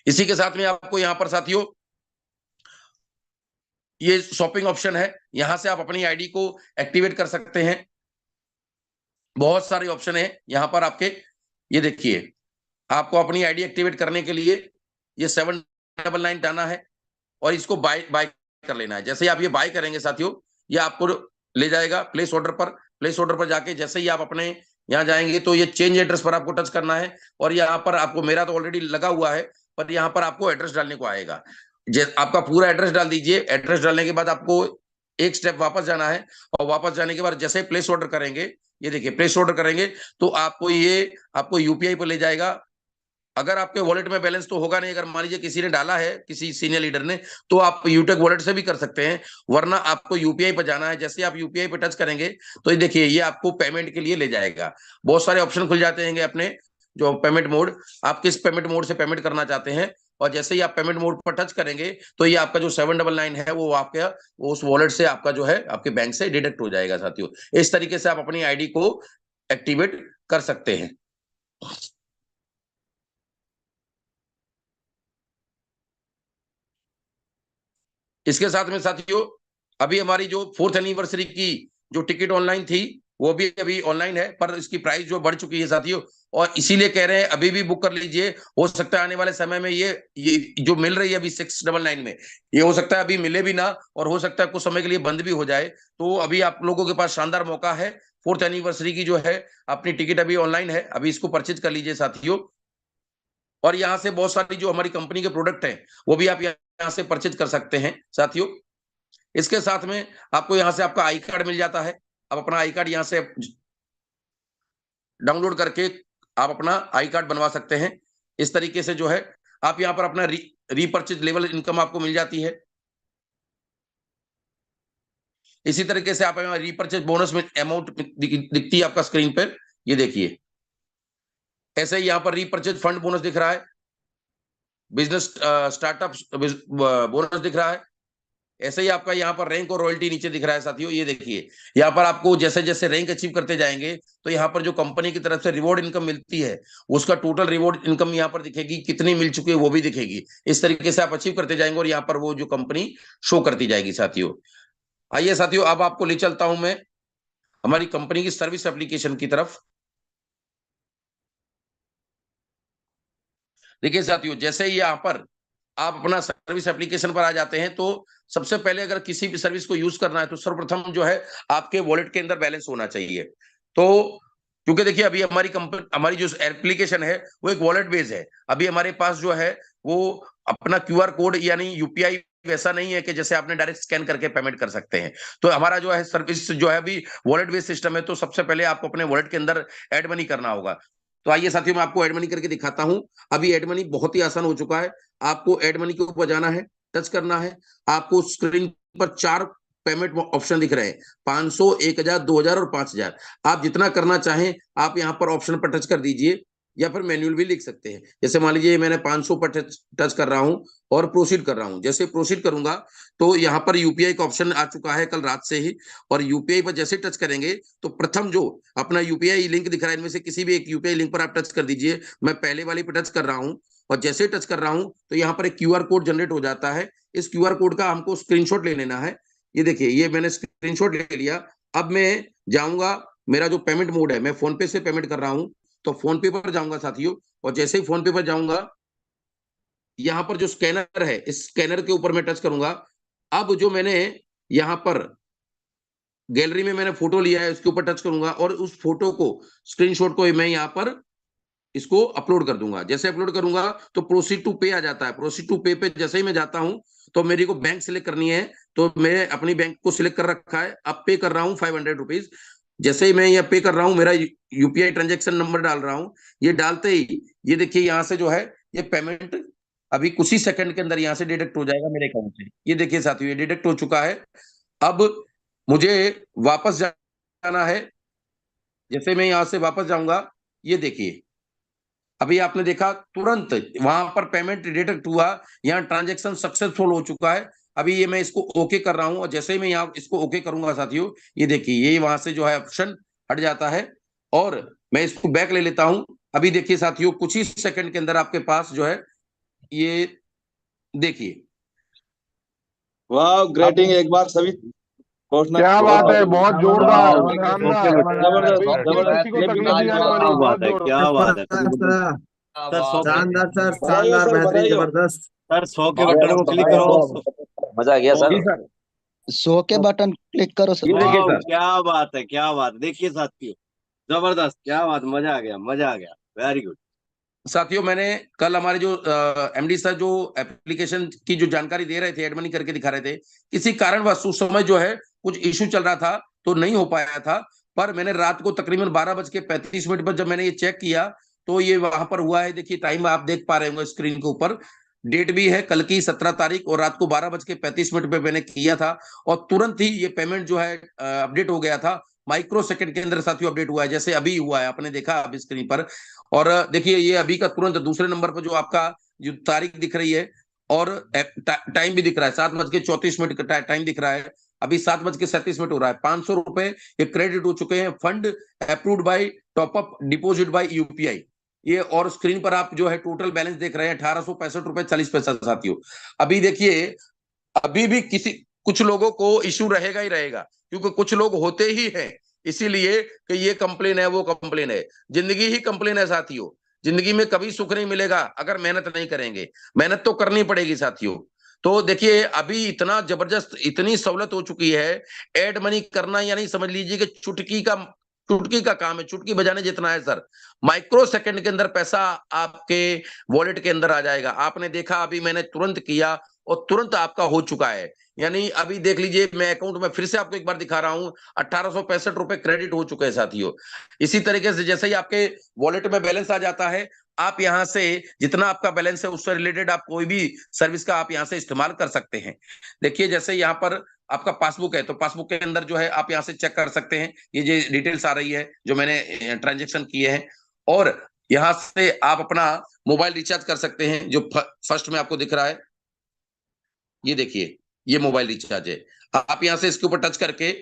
D: इसी के साथ में आपको यहाँ पर साथियों ये शॉपिंग ऑप्शन है, यहां से आप अपनी आईडी को एक्टिवेट कर सकते हैं। बहुत सारे ऑप्शन है यहाँ पर आपके। ये देखिए आपको अपनी आईडी एक्टिवेट करने के लिए ये 799 डालना है और इसको बाय कर लेना है। जैसे ही आप ये बाय करेंगे साथियों, ये आपको ले जाएगा प्लेस ऑर्डर पर। प्लेस ऑर्डर पर जाके जैसे ही आप अपने यहाँ जाएंगे तो ये चेंज एड्रेस पर आपको टच करना है, और यहाँ पर आपको, मेरा तो ऑलरेडी लगा हुआ है, पर यहाँ पर आपको एड्रेस डालने को आएगा। आपका पूरा एड्रेस डाल दीजिए। एड्रेस डालने के बाद आपको एक स्टेप वापस जाना है, और वापस जाने के बाद जैसे प्लेस ऑर्डर करेंगे, ये देखिए प्लेस ऑर्डर करेंगे तो आपको यूपीआई पर ले जाएगा। अगर आपके वॉलेट में बैलेंस तो होगा नहीं, अगर मान लीजिए किसी ने डाला है, किसी सीनियर लीडर ने, तो आप यूटेक वॉलेट से भी कर सकते हैं, वरना आपको यूपीआई पर जाना है। जैसे आप यूपीआई पर टच करेंगे तो ये देखिए ये आपको पेमेंट के लिए ले जाएगा। बहुत सारे ऑप्शन खुल जाते हैं अपने जो पेमेंट मोड, आप किस पेमेंट मोड से पेमेंट करना चाहते हैं, और जैसे ही आप पेमेंट मोड पर टच करेंगे तो ये आपका जो 799 है वो आपके उस वॉलेट से आपका जो है आपके बैंक से डिडक्ट हो जाएगा साथियों। इस तरीके से आप अपनी आईडी को एक्टिवेट कर सकते हैं। इसके साथ में साथियों अभी हमारी जो 4th एनिवर्सरी की जो टिकट ऑनलाइन थी वो भी अभी ऑनलाइन है, पर इसकी प्राइस जो बढ़ चुकी है साथियों, और इसीलिए कह रहे हैं अभी भी बुक कर लीजिए। हो सकता है आने वाले समय में ये जो मिल रही है अभी 699 में, ये हो सकता है अभी मिले भी ना, और हो सकता है कुछ समय के लिए बंद भी हो जाए। तो अभी आप लोगों के पास शानदार मौका है, 4th एनिवर्सरी की जो है अपनी टिकट अभी ऑनलाइन है, अभी इसको परचेज कर लीजिए साथियों। और यहाँ से बहुत सारी जो हमारी कंपनी के प्रोडक्ट हैं वो भी आप यहाँ से परचेज कर सकते हैं साथियों। इसके साथ में आपको यहाँ से आपका आई कार्ड मिल जाता है। आप अपना आई कार्ड यहाँ से डाउनलोड करके आप अपना आई कार्ड बनवा सकते हैं। इस तरीके से जो है आप यहाँ पर अपना रीपरचेज लेवल इनकम आपको मिल जाती है। इसी तरीके से आप यहाँ रीपरचेज बोनस में अमाउंट दिखती है आपका स्क्रीन पर, ये देखिए ऐसे ही यहाँ पर रीपरचेज फंड बोनस दिख रहा है, बिजनेस स्टार्टअप बोनस दिख रहा है। ऐसे ही आपका यहाँ पर रैंक और रॉयल्टी नीचे दिख रहा है साथियों। ये देखिए यहाँ पर आपको जैसे जैसे रैंक अचीव करते जाएंगे तो यहाँ पर जो कंपनी की तरफ से रिवॉर्ड इनकम मिलती है उसका टोटल रिवॉर्ड इनकम यहाँ पर दिखेगी, कितनी मिल चुकी है वो भी दिखेगी। इस तरीके से आप अचीव करते जाएंगे और यहाँ पर वो जो कंपनी शो करती जाएगी साथियों। आइए साथियों अब आपको ले चलता हूं मैं हमारी कंपनी की सर्विस एप्लीकेशन की तरफ। देखिए साथियों जैसे ही यहाँ पर आप अपना सर्विस एप्लीकेशन पर आ जाते हैं तो सबसे पहले अगर किसी भी सर्विस को यूज करना है तो सर्वप्रथम जो है आपके वॉलेट के अंदर बैलेंस होना चाहिए। तो क्योंकि देखिए अभी हमारी जो एप्लीकेशन है वो एक वॉलेट बेस्ड है। अभी हमारे पास जो है वो अपना क्यूआर कोड यानी यूपीआई वैसा नहीं है कि जैसे आपने डायरेक्ट स्कैन करके पेमेंट कर सकते हैं। तो हमारा जो है सर्विस जो है अभी वॉलेट बेस्ड सिस्टम है। तो सबसे पहले आपको अपने वॉलेट के अंदर एड मनी करना होगा। तो आइए साथियों मैं आपको एड मनी करके दिखाता हूं। अभी एड मनी बहुत ही आसान हो चुका है। आपको एड मनी के ऊपर जाना है, टच करना है। आपको स्क्रीन पर 4 पेमेंट ऑप्शन दिख रहे हैं, 500, 1000, 2000 और 5000। आप जितना करना चाहें आप यहाँ पर ऑप्शन पर टच कर दीजिए, या फिर मैनुअल भी लिख सकते हैं। जैसे मान लीजिए मैंने 500 पर टच कर रहा हूं और प्रोसीड कर रहा हूं। जैसे प्रोसीड करूंगा तो यहाँ पर यूपीआई का ऑप्शन आ चुका है कल रात से ही, और यूपीआई पर जैसे टच करेंगे तो प्रथम जो अपना यूपीआई लिंक दिख रहा है इनमें से किसी भी एक यूपीआई लिंक पर आप टच कर दीजिए। मैं पहले वाली पर टच कर रहा हूं और जैसे टच कर रहा हूं तो यहाँ पर एक क्यूआर कोड जनरेट हो जाता है। इस क्यूआर कोड का हमको स्क्रीनशॉट ले लेना है। ये देखिए ये मैंने स्क्रीनशॉट ले लिया। अब मैं जाऊंगा, मेरा जो पेमेंट मोड है मैं फोन पे से पेमेंट कर रहा हूं तो फोन पे पर जाऊंगा साथियों। और जैसे ही फोन पे पर जाऊंगा यहाँ पर जो स्कैनर है इस स्कैनर के ऊपर मैं टच करूंगा। अब जो मैंने यहाँ पर गैलरी में मैंने फोटो लिया है उसके ऊपर टच करूंगा और उस फोटो को स्क्रीनशॉट को मैं यहाँ पर इसको अपलोड कर दूंगा। जैसे अपलोड करूंगा तो प्रोसीड टू पे आ जाता है। प्रोसीड टू पे पे जैसे ही मैं जाता हूं तो मेरी को बैंक सिलेक्ट करनी है, तो मैं अपनी बैंक को सिलेक्ट कर रखा है। अब पे कर रहा हूँ 500 रुपीज। जैसे ही मैं ये पे कर रहा हूँ मेरा यूपीआई ट्रांजैक्शन नंबर डाल रहा हूँ। ये डालते ही ये देखिए यहाँ से जो है ये पेमेंट अभी कुछ ही सेकंड के अंदर यहाँ से डिडक्ट हो जाएगा मेरे अकाउंट से। ये देखिए साथियों ये डिडक्ट हो चुका है। अब मुझे वापस जाना है। जैसे मैं यहाँ से वापस जाऊंगा ये देखिए अभी आपने देखा तुरंत वहां पर पेमेंट डिडक्ट हुआ, यहाँ ट्रांजैक्शन सक्सेसफुल हो चुका है। अभी ये मैं इसको ओके कर रहा हूं और जैसे ही मैं यहाँ इसको ओके करूंगा साथियों ये देखिए ये वहां से जो है ऑप्शन हट जाता है और मैं इसको बैक ले लेता हूं। अभी देखिए साथियों कुछ ही सेकंड के अंदर आपके पास जो है ये देखिए।
A: वाह ग्रेटिंग, एक बार सभी
B: क्या बात है, बहुत जोरदार,
E: जबरदस्त,
B: किसी को तकलीफ नहीं आने वाली, बहुत जोरदार।
E: क्या बात है सर, 100
A: शानदार सर,
E: सर 100 के बटन को क्लिक करो।
G: मजा आ गया सर।
C: जी सर।
F: 100 के बटन क्लिक करो सर।
C: ये देखिए
E: वाह,
C: सर।
E: क्या बात है, क्या बात। देखिए साथियों, जबरदस्त, क्या बात, मजा आ गया, मजा आ गया। Very good.
D: साथियों, मैंने कल हमारे जो एमडी सर जो एप्लीकेशन की जो जानकारी दे रहे थे, एड मनी करके दिखा रहे थे, किसी कारणवश उस समय जो है कुछ इश्यू चल रहा था तो नहीं हो पाया था। पर मैंने रात को तकरीबन 12:35 पर जब मैंने ये चेक किया तो ये वहां पर हुआ है। देखिए टाइम आप देख पा रहे होंगे स्क्रीन के ऊपर, डेट भी है कल की 17 तारीख, और रात को 12:35 पे मैंने किया था और तुरंत ही ये पेमेंट जो है अपडेट हो गया था। माइक्रो सेकंड के अंदर साथियों अपडेट हुआ है, जैसे अभी हुआ है, आपने देखा अभी स्क्रीन पर। और देखिए ये अभी का तुरंत दूसरे नंबर पर जो आपका जो तारीख दिख रही है और टाइम भी दिख रहा है, 7:34 का टाइम दिख रहा है। अभी 7:37 हो रहा है। 500 रुपए ये क्रेडिट हो चुके हैं। Fund approved by top up deposit by UPI. ये और स्क्रीन पर आप जो है टोटल बैलेंस देख रहे हैं 1865.40 रुपए साथियों। अभी देखिए अभी भी किसी कुछ लोगों को इश्यू रहेगा ही रहेगा, क्योंकि कुछ लोग होते ही हैं इसीलिए कि ये कंप्लेन है वो कंप्लेन है। जिंदगी ही कंप्लेन है साथियों। जिंदगी में कभी सुख नहीं मिलेगा अगर मेहनत नहीं करेंगे। मेहनत तो करनी पड़ेगी साथियों। तो देखिए अभी इतना जबरदस्त इतनी सहूलत हो चुकी है। एड मनी करना यानी समझ लीजिए कि चुटकी का काम है, चुटकी बजाने जितना है सर। माइक्रो सेकंड के अंदर पैसा आपके वॉलेट के अंदर आ जाएगा। आपने देखा अभी मैंने तुरंत किया और तुरंत आपका हो चुका है। यानी अभी देख लीजिए मैं अकाउंट में फिर से आपको एक बार दिखा रहा हूं, 1865 रुपए क्रेडिट हो चुके हैं साथियों। इसी तरीके से जैसे ही आपके वॉलेट में बैलेंस आ जाता है, आप यहां से जितना आपका बैलेंस है उससे रिलेटेड आप कोई भी सर्विस का आप यहां से इस्तेमाल कर सकते हैं। देखिए जैसे यहाँ पर आपका पासबुक है तो पासबुक के अंदर जो है आप यहाँ से चेक कर सकते हैं। ये जो डिटेल्स आ रही है जो मैंने ट्रांजेक्शन किए हैं, और यहाँ से आप अपना मोबाइल रिचार्ज कर सकते हैं जो फर्स्ट में आपको दिख रहा है। ये देखिए ये मोबाइल रिचार्ज है। आप यहां से इसके ऊपर टच करके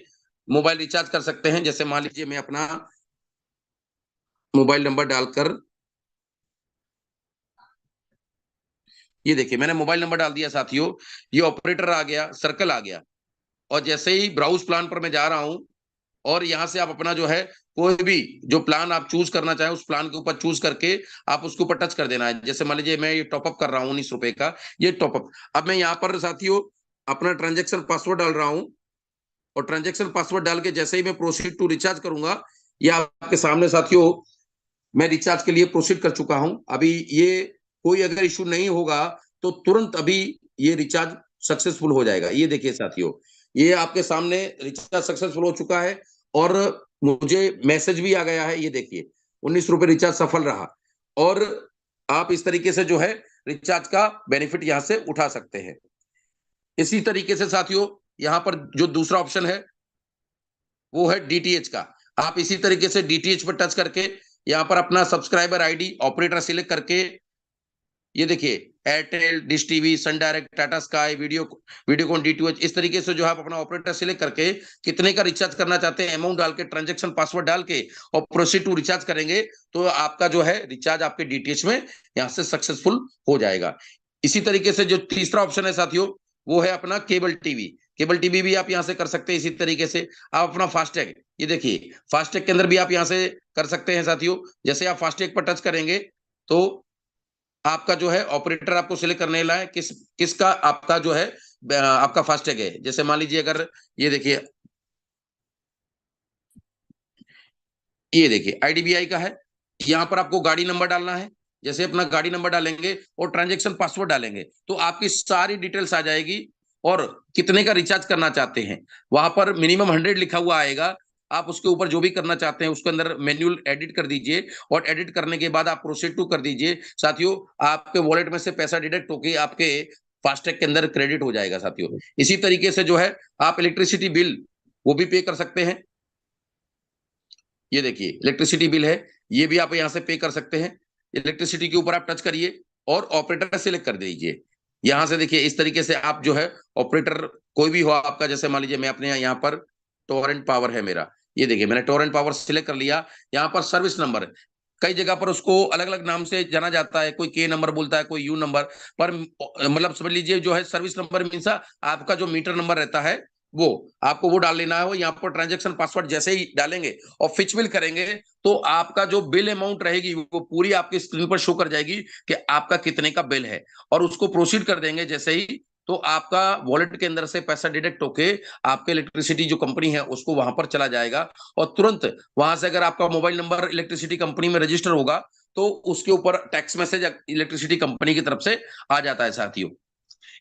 D: मोबाइल रिचार्ज कर सकते हैं। जैसे मान लीजिए मैं अपना मोबाइल नंबर डालकर, ये देखिए मैंने मोबाइल नंबर डाल दिया साथियों। ये ऑपरेटर आ गया, सर्कल आ गया, और जैसे ही ब्राउज प्लान पर मैं जा रहा हूं और यहां से आप अपना जो है कोई भी जो प्लान आप चूज करना चाहें उस प्लान के ऊपर चूज करके आप उसके ऊपर टच कर देना है। जैसे मान लीजिए मैं ये टॉपअप कर रहा हूँ 19 रुपए का, ये टॉपअप। अब मैं यहाँ पर साथियों अपना ट्रांजेक्शन पासवर्ड डाल रहा हूँ, और ट्रांजेक्शन पासवर्ड डाल के जैसे ही मैं प्रोसीड टू रिचार्ज करूंगा, ये आपके सामने साथियों मैं रिचार्ज के लिए प्रोसीड कर चुका हूं। अभी ये कोई अगर इशू नहीं होगा तो तुरंत अभी ये रिचार्ज सक्सेसफुल हो जाएगा। ये देखिए साथियों ये आपके सामने रिचार्ज सक्सेसफुल हो चुका है और मुझे मैसेज भी आ गया है। ये देखिए 19 रुपए रिचार्ज सफल रहा, और आप इस तरीके से जो है रिचार्ज का बेनिफिट यहां से उठा सकते हैं। इसी तरीके से साथियों यहां पर जो दूसरा ऑप्शन है वो है डीटीएच का। आप इसी तरीके से डीटीएच पर टच करके यहाँ पर अपना सब्सक्राइबर आईडी ऑपरेटर सिलेक्ट करके, ये देखिए Airtel, Dish TV, Sun Direct, Tata Sky, Videocon, DTH, इस तरीके से जो है आप अपना ऑपरेटर सिलेक्ट करके कितने का रिचार्ज करना चाहते हैं अमाउंट डाल के ट्रांजेक्शन पासवर्ड डाल के और प्रोसीड टू रिचार्ज करेंगे तो आपका जो है रिचार्ज आपके डीटीएच में यहाँ से सक्सेसफुल हो जाएगा। इसी तरीके से जो तीसरा ऑप्शन है साथियों वो है अपना केबल टीवी। केबल टीवी भी आप यहाँ से कर सकते हैं। इसी तरीके से आप अपना फास्टैग, ये देखिए फास्टैग के अंदर भी आप यहाँ से कर सकते हैं साथियों। जैसे आप फास्टैग पर टच करेंगे तो आपका जो है ऑपरेटर आपको सिलेक्ट करने वाला है किसका आपका जो है आपका फास्टैग है। जैसे मान लीजिए अगर ये देखिए आईडीबीआई का है, यहाँ पर आपको गाड़ी नंबर डालना है। जैसे अपना गाड़ी नंबर डालेंगे और ट्रांजैक्शन पासवर्ड डालेंगे तो आपकी सारी डिटेल्स आ जाएगी और कितने का रिचार्ज करना चाहते हैं वहां पर मिनिमम 100 लिखा हुआ आएगा। आप उसके ऊपर जो भी करना चाहते हैं उसके अंदर मैन्युअल एडिट कर दीजिए, और एडिट करने के बाद आप प्रोसीड टू कर दीजिए। साथियों आपके वॉलेट में से पैसा डिडक्ट होकर आपके फास्टैग के अंदर क्रेडिट हो जाएगा साथियों। इसी तरीके से जो है आप इलेक्ट्रिसिटी बिल वो भी पे कर सकते हैं। ये देखिए इलेक्ट्रिसिटी बिल है, ये भी आप यहाँ से पे कर सकते हैं। इलेक्ट्रिसिटी के ऊपर आप टच करिए और ऑपरेटर सिलेक्ट कर दीजिए। यहां से देखिए इस तरीके से आप जो है ऑपरेटर कोई भी हो आपका, जैसे मान लीजिए मैं अपने यहाँ पर टोरेंट पावर है मेरा, ये देखिए मैंने टोरेंट पावर सिलेक्ट कर लिया। यहाँ पर सर्विस नंबर कई जगह पर उसको अलग अलग नाम से जाना जाता है, कोई के नंबर बोलता है, कोई यू नंबर, पर मतलब समझ लीजिए जो है सर्विस नंबर मीन्स आपका जो मीटर नंबर रहता है वो आपको वो डाल लेना है। यहाँ पर ट्रांजैक्शन पासवर्ड जैसे ही डालेंगे और फिच बिल करेंगे तो आपका जो बिल अमाउंट रहेगी वो पूरी आपकी स्क्रीन पर शो कर जाएगी कि आपका कितने का बिल है, और उसको प्रोसीड कर देंगे जैसे ही तो आपका वॉलेट के अंदर से पैसा डिडक्ट होके आपके इलेक्ट्रिसिटी जो कंपनी है उसको वहां पर चला जाएगा, और तुरंत वहां से अगर आपका मोबाइल नंबर इलेक्ट्रिसिटी कंपनी में रजिस्टर होगा तो उसके ऊपर टैक्स मैसेज इलेक्ट्रिसिटी कंपनी की तरफ से आ जाता है साथियों।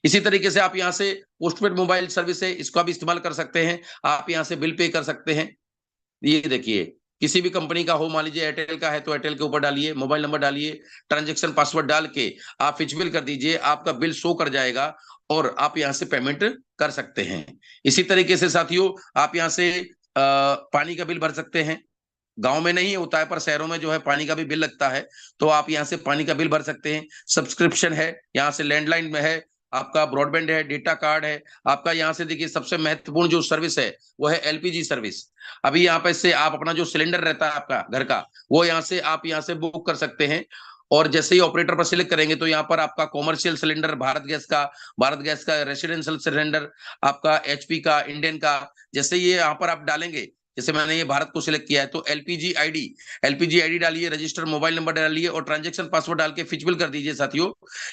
D: इसी तरीके से आप यहाँ से पोस्टपेड मोबाइल सर्विस है, इसका भी इस्तेमाल कर सकते हैं। आप यहाँ से बिल पे कर सकते हैं। ये देखिए, किसी भी कंपनी का हो, मान लीजिए एयरटेल का है तो एयरटेल के ऊपर डालिए, मोबाइल नंबर डालिए, ट्रांजैक्शन पासवर्ड डाल के आप फिच बिल कर दीजिए, आपका बिल शो कर जाएगा और आप यहाँ से पेमेंट कर सकते हैं। इसी तरीके से साथियों आप यहाँ से पानी का बिल भर सकते हैं। गांव में नहीं होता है पर शहरों में जो है पानी का भी बिल लगता है, तो आप यहाँ से पानी का बिल भर सकते हैं। सब्सक्रिप्शन है, यहाँ से लैंडलाइन में है, आपका ब्रॉडबैंड है, डेटा कार्ड है आपका। यहाँ से देखिए सबसे महत्वपूर्ण जो सर्विस है वो है एलपीजी सर्विस। अभी यहाँ पे से आप अपना जो सिलेंडर रहता है आपका घर का, वो यहाँ से आप यहाँ से बुक कर सकते हैं। और जैसे ही ऑपरेटर पर सिलेक्ट करेंगे तो यहाँ पर आपका कॉमर्शियल सिलेंडर भारत गैस का रेसिडेंशियल सिलेंडर, आपका एचपी का, इंडियन का, जैसे ये यहाँ पर आप डालेंगे, जैसे मैंने ये भारत को सिलेक्ट किया है तो एलपीजी आईडी डालिए, रजिस्टर मोबाइल नंबर डालिए और ट्रांजैक्शन पासवर्ड डाल के फिच बिल कर दीजिए साथियों।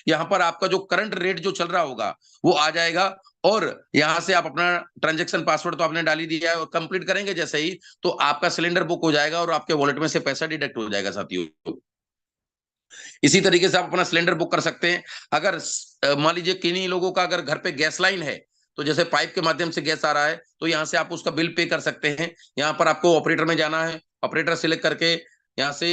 D: यहाँ पर आपका जो करंट रेट जो चल रहा होगा वो आ जाएगा, और यहाँ से आप अपना ट्रांजैक्शन पासवर्ड तो आपने डाल ही दिया है, और कंप्लीट करेंगे जैसे ही तो आपका सिलेंडर बुक हो जाएगा और आपके वॉलेट में से पैसा डिडक्ट हो जाएगा साथियों। इसी तरीके से आप अपना सिलेंडर बुक कर सकते हैं। अगर मान लीजिए किन्हीं लोगों का अगर घर पे गैस लाइन है, तो जैसे पाइप के माध्यम से गैस आ रहा है तो यहाँ से आप उसका बिल पे कर सकते हैं। यहाँ पर आपको ऑपरेटर में जाना है, ऑपरेटर सिलेक्ट करके यहाँ से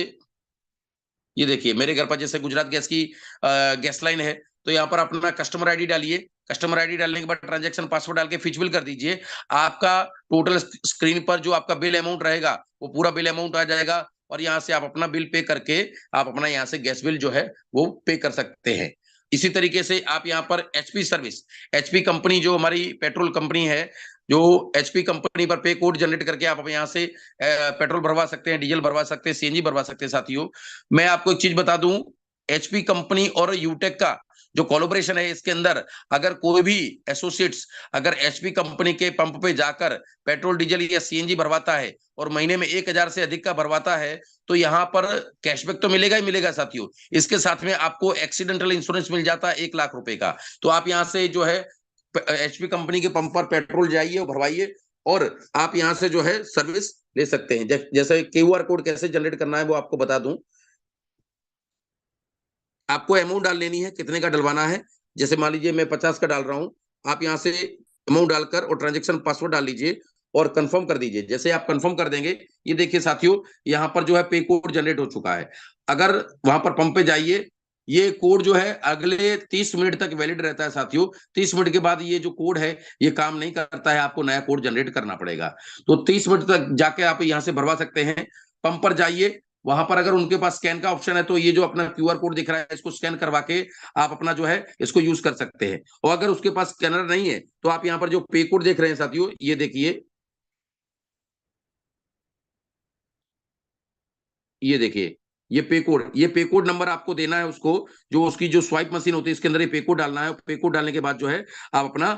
D: ये देखिए मेरे घर पर जैसे गुजरात गैस की गैस लाइन है, तो यहाँ पर अपना कस्टमर आईडी डालिए। कस्टमर आईडी डालने के बाद ट्रांजैक्शन पासवर्ड डाल के फिच बिल कर दीजिए। आपका टोटल स्क्रीन पर जो आपका बिल अमाउंट रहेगा वो पूरा बिल अमाउंट आ जाएगा, और यहाँ से आप अपना बिल पे करके आप अपना यहाँ से गैस बिल जो है वो पे कर सकते हैं। इसी तरीके से आप यहाँ पर एचपी सर्विस, एचपी कंपनी जो हमारी पेट्रोल कंपनी है, जो एचपी कंपनी पर पे कोड जनरेट करके आप यहाँ से पेट्रोल भरवा सकते हैं, डीजल भरवा सकते हैं, सीएनजी भरवा सकते हैं साथियों। मैं आपको एक चीज बता दूं, एचपी कंपनी और यूटेक का जो कोलैबोरेशन है, इसके अंदर अगर कोई भी एसोसिएट्स अगर एचपी कंपनी के पंप पे जाकर पेट्रोल डीजल या सीएनजी भरवाता है और महीने में 1000 से अधिक का भरवाता है, तो यहाँ पर कैशबैक तो मिलेगा ही मिलेगा साथियों। इसके साथ में आपको एक्सीडेंटल इंश्योरेंस मिल जाता है 1 लाख रुपए का। तो आप यहाँ से जो है एचपी कंपनी के पंप पर पेट्रोल जाइए और भरवाइए, और आप यहाँ से जो है सर्विस ले सकते हैं। जैसे क्यूआर कोड कैसे जनरेट करना है वो आपको बता दूं। आपको अमाउंट डाल लेनी है, कितने का डलवाना है। जैसे मान लीजिए मैं 50 का डाल रहा हूं, आप यहाँ से अमाउंट डालकर और ट्रांजैक्शन पासवर्ड डाल लीजिए और कंफर्म कर दीजिए। जैसे आप कंफर्म कर देंगे, ये देखिए साथियों यहाँ पर जो है पे कोड जनरेट हो चुका है। अगर वहां पर पंप पे जाइए, ये कोड जो है अगले 30 मिनट तक वैलिड रहता है साथियों। 30 मिनट के बाद ये जो कोड है ये काम नहीं करता है, आपको नया कोड जनरेट करना पड़ेगा। तो 30 मिनट तक जाके आप यहाँ से भरवा सकते हैं। पंप पर जाइए, वहां पर अगर उनके पास स्कैन का ऑप्शन है तो ये जो अपना क्यूआर कोड दिख रहा है इसको स्कैन करवा के आप अपना जो है इसको यूज कर सकते हैं। और अगर उसके पास स्कैनर नहीं है तो आप यहाँ पर जो पे कोड देख रहे हैं साथियों, ये देखिए, ये देखिए ये पे कोड नंबर आपको देना है उसको, जो उसकी जो स्वाइप मशीन होती है इसके अंदर ये पे कोड डालना है। पे कोड डालने के बाद जो है आप अपना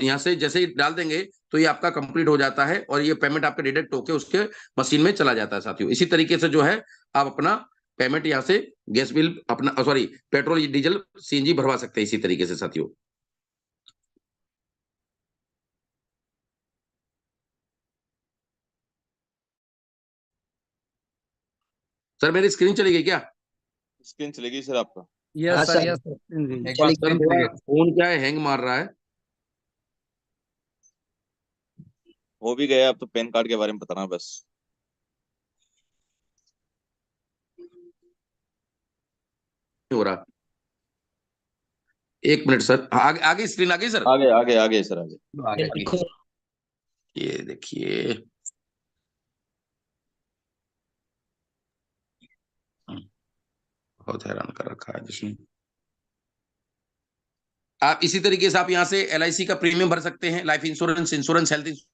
D: यहाँ से जैसे ही डाल देंगे तो ये आपका कंप्लीट हो जाता है और ये पेमेंट आपके डिडक्ट होके उसके मशीन में चला जाता है साथियों। इसी तरीके से जो है आप अपना पेमेंट यहाँ से गैस बिल अपना सॉरी पेट्रोल डीजल सीएनजी भरवा सकते हैं इसी तरीके से साथियों। सर मेरी स्क्रीन चली गई क्या?
A: स्क्रीन चलेगी सर आपका?
F: हाँ
C: yes
F: sir,
C: sir, yes sir. एक बार
F: चलिए।
C: सर
D: फोन क्या है, हैंग मार रहा है।
A: हो भी गया, अब तो पैन कार्ड के बारे में बताना बस।
D: हो रहा, एक मिनट सर, आगे आगे स्क्रीन आ गई सर,
A: आगे आगे आगे सर आगे।
C: आगे
F: देखो,
D: ये देखिए बहुत हैरान कर रखा है जिसने। आप इसी तरीके से आप यहाँ से एलआईसी का प्रीमियम भर सकते हैं, life insurance, insurance, health insurance.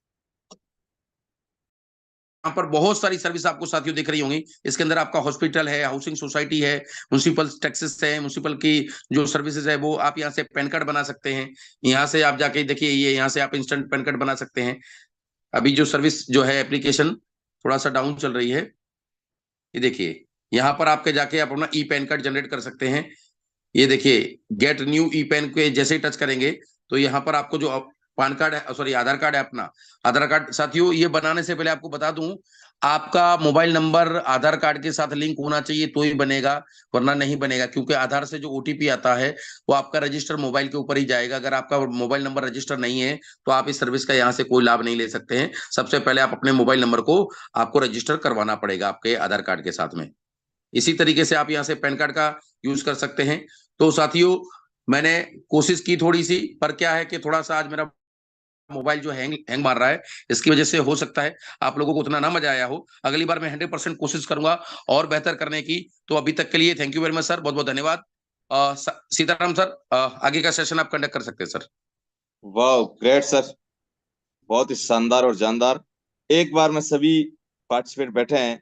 D: यहाँ पर बहुत सारी सर्विस आपको साथियों दिख रही होंगी। इसके अंदर आपका हॉस्पिटल है, हाउसिंग सोसाइटी है, म्युनिसिपल टैक्सेस है, म्युनिसिपल की जो सर्विसेज है वो आप यहाँ से पैन कार्ड बना सकते हैं। यहाँ से आप जाके देखिए, ये यहाँ से आप इंस्टेंट पैन कार्ड बना सकते हैं। अभी जो सर्विस जो है एप्लीकेशन थोड़ा सा डाउन चल रही है, ये देखिए यहाँ पर आपके जाके आप अपना ई पैन कार्ड जनरेट कर सकते हैं। ये देखिए गेट न्यू ई पैन के जैसे ही टच करेंगे तो यहाँ पर आपको जो पान कार्ड है, सॉरी आधार कार्ड है अपना, आधार कार्ड साथियों ये बनाने से पहले आपको बता दूं, आपका मोबाइल नंबर आधार कार्ड के साथ लिंक होना चाहिए तो ही बनेगा, वरना नहीं बनेगा, क्योंकि आधार से जो ओटीपी आता है वो आपका रजिस्टर मोबाइल के ऊपर ही जाएगा। अगर आपका मोबाइल नंबर रजिस्टर नहीं है तो आप इस सर्विस का यहाँ से कोई लाभ नहीं ले सकते हैं। सबसे पहले आप अपने मोबाइल नंबर को आपको रजिस्टर करवाना पड़ेगा आपके आधार कार्ड के साथ में। इसी तरीके से आप यहाँ से पैन कार्ड का यूज कर सकते हैं। तो साथियों मैंने कोशिश की थोड़ी सी, पर क्या है कि थोड़ा सा आज मेरा मोबाइल जो हैंग मार रहा है, इसकी वजह से हो सकता है आप लोगों को उतना ना मजा आया हो। अगली बार मैं 100% कोशिश करूंगा और बेहतर करने की। तो अभी तक के लिए thank you very much sir, बहुत बहुत धन्यवाद। सीताराम सर, आगे का सेशन आप कंडक्ट कर सकते हैं सर।
A: वाह, ग्रेट सर, बहुत ही शानदार और जानदार। एक बार में सभी पार्टिसिपेंट बैठे हैं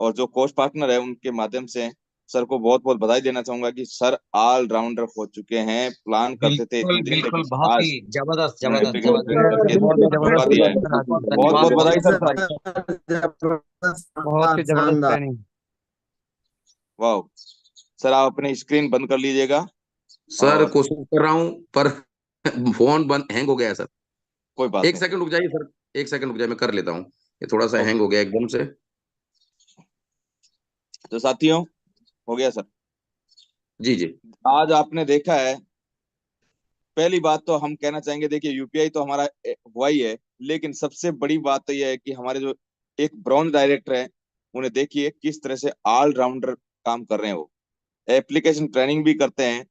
A: और जो कोच पार्टनर है उनके माध्यम से सर को बहुत बहुत बधाई देना चाहूंगा कि सर ऑल राउंडर हो चुके हैं। प्लान करते थे
C: बिल्कुल
A: इतने दिन,
C: बिल्कुल,
A: लेकिन
C: बहुत ही
A: आज
C: जबरदस्त
A: उन्होंने
C: जबरदस्त
A: एप्लीकेशन ट्रेनिंग
C: जबरदस्त,
A: करके
C: बहुत ही
A: दिखा
C: जबरदस्त
A: दिया है।
C: धन्यवाद
A: बहुत बहुत बधाई सर।
B: बहुत ही जबरदस्त ट्रेनिंग।
A: वाह सर, आप अपनी स्क्रीन बंद कर लीजिएगा।
D: सर
A: और
D: कोशिश कर रहा हूं पर फोन बंद हैंग हो गया है सर।
A: कोई बात
D: एक
A: नहीं।
D: सेकंड रुक जाइए सर, एक सेकंड रुक जाइए, मैं कर लेता हूँ। ये थोड़ा सा हैंग
A: ओके,
D: हो गया एकदम से।
A: तो साथियों हो गया सर।
D: जी जी।
A: आज आपने देखा है, पहली बात तो हम कहना चाहेंगे, देखिए यूपीआई तो हमारा हुआ ही है, लेकिन सबसे बड़ी बात तो यह है कि हमारे जो एक ब्रॉन्ज डायरेक्टर है, उन्हें देखिए किस तरह से ऑल राउंडर काम कर रहे हैं। वो एप्लीकेशन ट्रेनिंग भी करते हैं,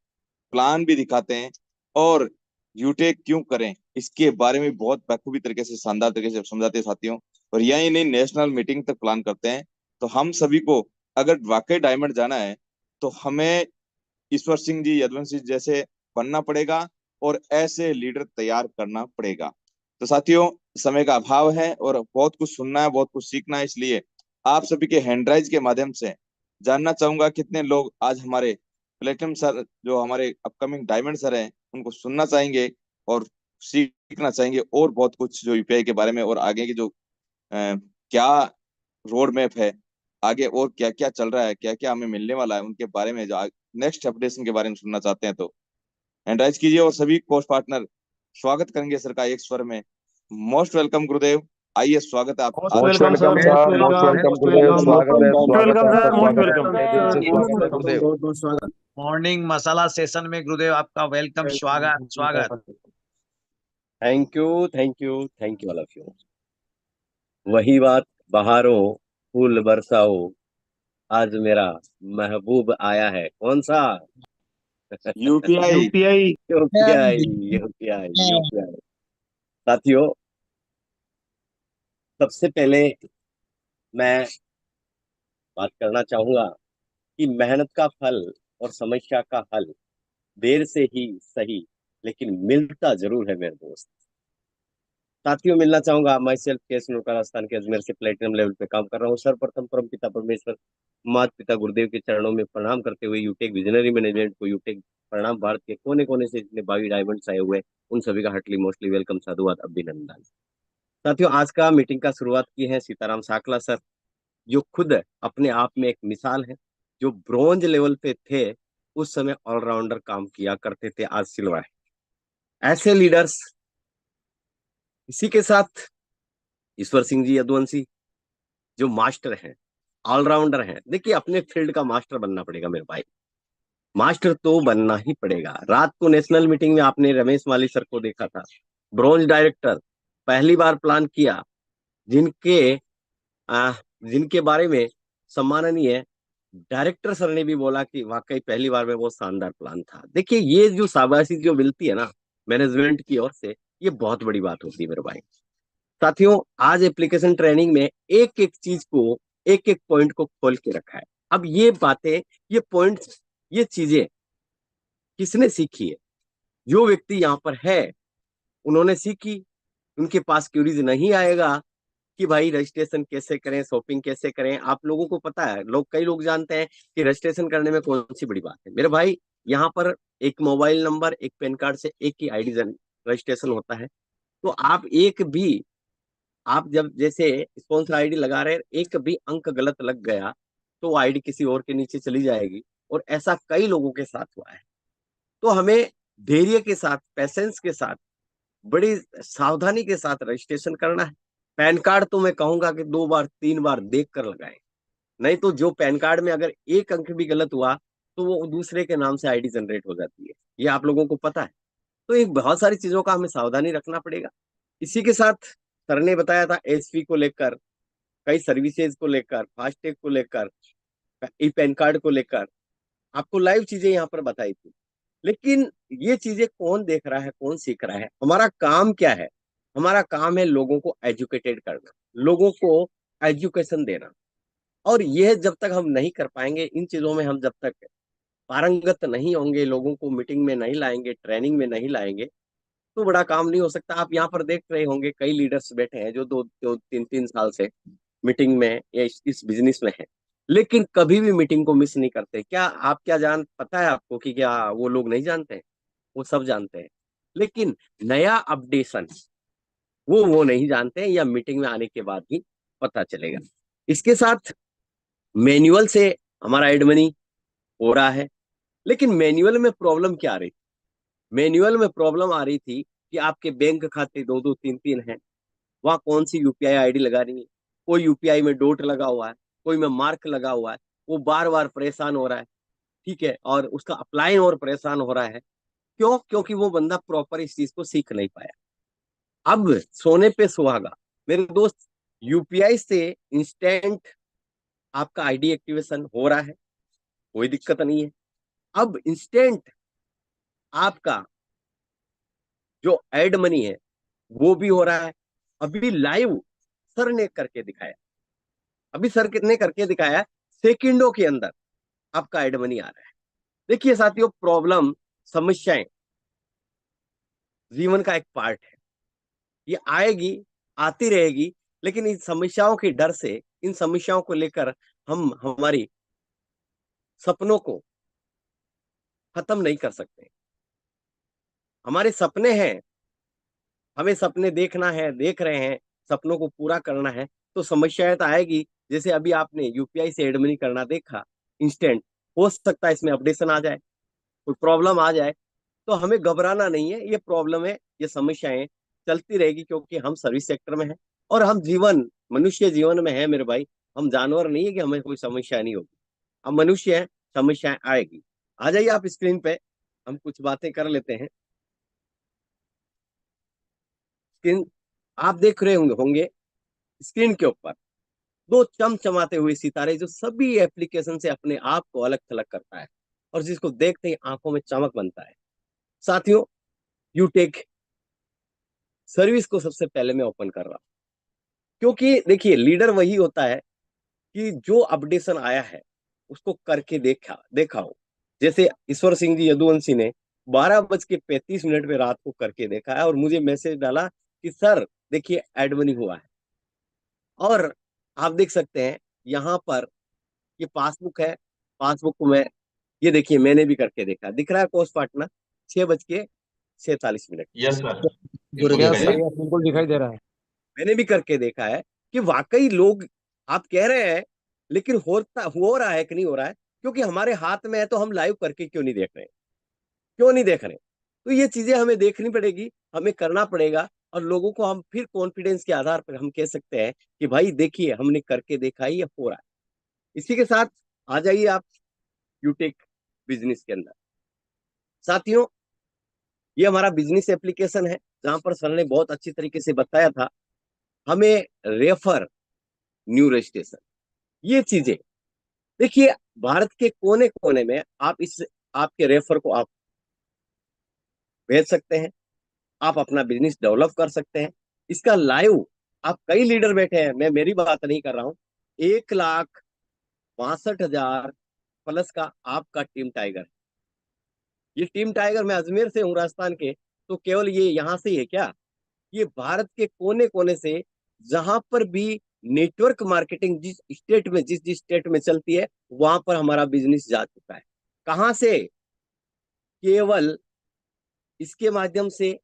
A: प्लान भी दिखाते हैं, और यूटेक क्यों करें इसके बारे में बहुत बखूबी तरीके से, शानदार तरीके से समझाते हैं साथियों। और यही नहीं, नेशनल मीटिंग तक प्लान करते हैं। तो हम सभी को अगर वाकई डायमंड जाना है तो हमें ईश्वर सिंह जी, यदुवंशी जी जैसे बनना पड़ेगा और ऐसे लीडर तैयार करना पड़ेगा। तो साथियों समय का अभाव है और बहुत कुछ सुनना है, बहुत कुछ सीखना है, इसलिए आप सभी के हैंडराइज के माध्यम से जानना चाहूंगा कितने लोग आज हमारे प्लेटिनम सर, जो हमारे अपकमिंग डायमंड सर हैं, उनको सुनना चाहेंगे और सीखना चाहेंगे, और बहुत कुछ जो यूपीआई के बारे में और आगे की जो क्या रोड मैप है, आगे और क्या क्या चल रहा है, क्या क्या हमें मिलने वाला है, उनके बारे में जो नेक्स्ट अपडेशन के बारे में सुनना चाहते हैं तो एंड्राइज कीजिए। और सभी कोच पार्टनर स्वागत करेंगे सर का एक स्वर में। मोस्ट वेलकम गुरुदेव, आइए स्वागत है आप
B: मोस्ट
A: आज।
B: वेलकम सर, मोस्ट वेलकम गुरुदेव, स्वागत है, स्वागत है आपका, मोस्ट वेलकम।
D: गुरुदेव।
F: बहुत बहुत स्वागत।
C: मॉर्निंग मसाला सेशन में गुरुदेव आपका वेलकम, स्वागत स्वागत।
E: Thank you all of you. वही बात, बहारो फूल बरसाओ, आज मेरा महबूब आया है। कौन सा?
A: UPI.
B: UPI.
E: UPI UPI UPI. साथियों सबसे पहले मैं बात करना चाहूंगा कि मेहनत का फल और समस्या का हल देर से ही सही, लेकिन मिलता जरूर है मेरे दोस्त। साथियों मिलना चाहूंगा, मैं सेल्फ केस नूर राजस्थान के अजमेर से प्लेटिनम लेवल पे काम कर रहा हूँ। सर्वप्रथम परम पिता परमेश्वर माता पिता गुरुदेव के चरणों में प्रणाम करते हुए यूटेक विजनरी मैनेजमेंट को यूटेक प्रणाम, भारत के कोने कोने से जितने 22 डायमंड्स आए हुए उन सभी का हार्टली मोस्टली वेलकम, साधुवाद, अभिनंदन। साथियों आज का मीटिंग का शुरुआत की है सीताराम साकला सर, जो खुद अपने आप में एक मिसाल है। जो ब्रॉन्ज लेवल पे थे उस समय ऑलराउंडर काम किया करते थे, आज सिल्वर है। ऐसे लीडर्स, इसी के साथ ईश्वर सिंह जी यदुवंशी जो मास्टर हैं, ऑलराउंडर हैं। देखिए अपने फील्ड का मास्टर बनना पड़ेगा मेरे भाई, मास्टर तो बनना ही पड़ेगा। रात को नेशनल मीटिंग में आपने रमेश माली सर को देखा था, ब्रॉन्ज डायरेक्टर, पहली बार प्लान किया, जिनके जिनके बारे में सम्माननीय डायरेक्टर सर ने भी बोला कि वाकई पहली बार में बहुत शानदार प्लान था। देखिए ये जो शाबाशी जो मिलती है ना मैनेजमेंट की ओर से, ये बहुत बड़ी बात होती है मेरे भाई। साथियों आज एप्लीकेशन ट्रेनिंग में एक एक चीज को, एक एक पॉइंट को खोल के रखा है। अब ये बातें, ये पॉइंट्स, ये चीजें किसने सीखी है? जो व्यक्ति यहाँ पर है उन्होंने सीखी। उनके पास क्यूरीज नहीं आएगा कि भाई रजिस्ट्रेशन कैसे करें, शॉपिंग कैसे करें। आप लोगों को पता है, कई लोग जानते हैं कि रजिस्ट्रेशन करने में कौन सी बड़ी बात है। मेरे भाई यहाँ पर एक मोबाइल नंबर, एक पैन कार्ड से एक ही आईडी रजिस्ट्रेशन होता है। तो आप एक भी, आप जब जैसे स्पॉन्सर आईडी लगा रहे हैं, एक भी अंक गलत लग गया तो वो आईडी किसी और के नीचे चली जाएगी, और ऐसा कई लोगों के साथ हुआ है। तो हमें धैर्य के साथ, पेशेंस के साथ, बड़ी सावधानी के साथ रजिस्ट्रेशन करना है। पैन कार्ड तो मैं कहूंगा कि 2 बार 3 बार देख कर लगाएं, नहीं तो जो पैन कार्ड में अगर एक अंक भी गलत हुआ तो वो दूसरे के नाम से आईडी जनरेट हो जाती है, ये आप लोगों को पता है। तो एक बहुत सारी चीजों का हमें सावधानी रखना पड़ेगा। इसी के साथ सर ने बताया था एसपी को लेकर, कई सर्विसेज को लेकर, फास्टैग को लेकर, ई पैन कार्ड को लेकर, आपको लाइव चीजें यहाँ पर बताई थी। लेकिन ये चीजें कौन देख रहा है, कौन सीख रहा है? हमारा काम क्या है? हमारा काम है लोगों को एजुकेटेड करना, लोगों को एजुकेशन देना। और यह जब तक हम नहीं कर पाएंगे, इन चीजों में हम जब तक पारंगत नहीं होंगे, लोगों को मीटिंग में नहीं लाएंगे, ट्रेनिंग में नहीं लाएंगे, तो बड़ा काम नहीं हो सकता। आप यहाँ पर देख रहे होंगे कई लीडर्स बैठे हैं जो 2 2 3 3 साल से मीटिंग में या इस बिजनेस में है, लेकिन कभी भी मीटिंग को मिस नहीं करते। क्या आप क्या जान पता है आपको कि क्या वो लोग नहीं जानते हैं? वो सब जानते हैं, लेकिन नया अपडेशन वो नहीं जानते हैं, या मीटिंग में आने के बाद ही पता चलेगा। इसके साथ मैनुअल से हमारा एड मनी हो रहा है, लेकिन मैनुअल में प्रॉब्लम क्या आ रही थी? मैनुअल में प्रॉब्लम आ रही थी कि आपके बैंक खाते 2 2 3 3 हैं, वहां कौन सी यूपीआई आईडी लगा रही है, कोई यूपीआई में डॉट लगा हुआ है, कोई में मार्क लगा हुआ है, वो बार बार परेशान हो रहा है। ठीक है, और उसका अप्लाई और परेशान हो रहा है। क्यों? क्योंकि वो बंदा प्रॉपर इस चीज को सीख नहीं पाया। अब सोने पे सुहागा मेरे दोस्त, यूपीआई से इंस्टेंट आपका आईडी एक्टिवेशन हो रहा है, कोई दिक्कत नहीं है। अब इंस्टेंट आपका जो एड मनी है वो भी हो रहा है। अभी लाइव सर ने करके दिखाया, अभी सर ने करके दिखाया, सेकंडों के अंदर आपका एड मनी आ रहा है। देखिए साथियों, प्रॉब्लम, समस्याएं जीवन का एक पार्ट है, ये आएगी, आती रहेगी, लेकिन इन समस्याओं के डर से, इन समस्याओं को लेकर हम हमारी सपनों को खत्म नहीं कर सकते। हमारे सपने हैं, हमें सपने देखना है, देख रहे हैं, सपनों को पूरा करना है, तो समस्याएं तो आएगी। जैसे अभी आपने यूपीआई से एड मनी करना देखा इंस्टेंट, हो सकता है इसमें अपडेशन आ जाए, कोई प्रॉब्लम आ जाए, तो हमें घबराना नहीं है। ये प्रॉब्लम है, ये समस्याएं चलती रहेगी, क्योंकि हम सर्विस सेक्टर में हैं और हम जीवन, मनुष्य जीवन में है मेरे भाई। हम जानवर नहीं है कि हमें कोई समस्या नहीं होगी। हम मनुष्य हैं, समस्याएं आएगी। आ जाइए आप स्क्रीन पे, हम कुछ बातें कर लेते हैं। स्क्रीन आप देख रहे होंगे स्क्रीन के ऊपर 2 चमचमाते हुए सितारे, जो सभी एप्लीकेशन से अपने आप को अलग थलग करता है और जिसको देखते ही आंखों में चमक बनता है। साथियों, यूटेक सर्विस को सबसे पहले मैं ओपन कर रहा हूं, क्योंकि देखिए लीडर वही होता है कि जो अपडेशन आया है उसको करके देखा हो। जैसे ईश्वर सिंह जी यदुवंशी ने 12:35 पे रात को करके देखा है और मुझे मैसेज डाला कि सर देखिए एड मनी हुआ है। और आप देख सकते हैं यहाँ पर ये पासबुक है, पासबुक को मैं, ये देखिए मैंने भी करके देखा, दिख रहा है कोस्ट पार्टनर 6:46।
B: यस सर, बिल्कुल
F: गुरुदेव
B: दिखाई दे
F: सर,
B: रहा है।
G: बिल्कुल दिखाई दे रहा है।
E: मैंने भी करके देखा है कि वाकई लोग, आप कह रहे हैं, लेकिन हो रहा है कि नहीं हो रहा है? क्योंकि हमारे हाथ में है, तो हम लाइव करके क्यों नहीं देख रहे? क्यों नहीं देख रहे? तो ये चीजें हमें देखनी पड़ेगी, हमें करना पड़ेगा, और लोगों को हम फिर कॉन्फिडेंस के आधार पर हम कह सकते हैं कि भाई देखिए हमने करके देखा है, ये हो रहा है। इसी के साथ आ जाइए आप यूटेक बिजनेस के अंदर। साथियों, ये हमारा बिजनेस एप्लीकेशन है, जहां पर सर ने बहुत अच्छी तरीके से बताया था हमें रेफर न्यू रजिस्ट्रेशन, ये चीजें देखिए भारत के कोने कोने में आप इस आपके रेफर को आप भेज सकते हैं, आप अपना बिजनेस डेवलप कर सकते हैं। इसका लाइव आप, कई लीडर बैठे हैं, मैं मेरी बात नहीं कर रहा हूं, 1,62,000 प्लस का आपका टीम टाइगर है। ये टीम टाइगर, मैं अजमेर से हूँ राजस्थान के, तो केवल ये यहाँ से ही है क्या? ये भारत के कोने कोने से, जहां पर भी नेटवर्क मार्केटिंग जिस स्टेट में चलती है, वहां पर हमारा बिजनेस जा चुका है। कहां से? केवल इसके माध्यम से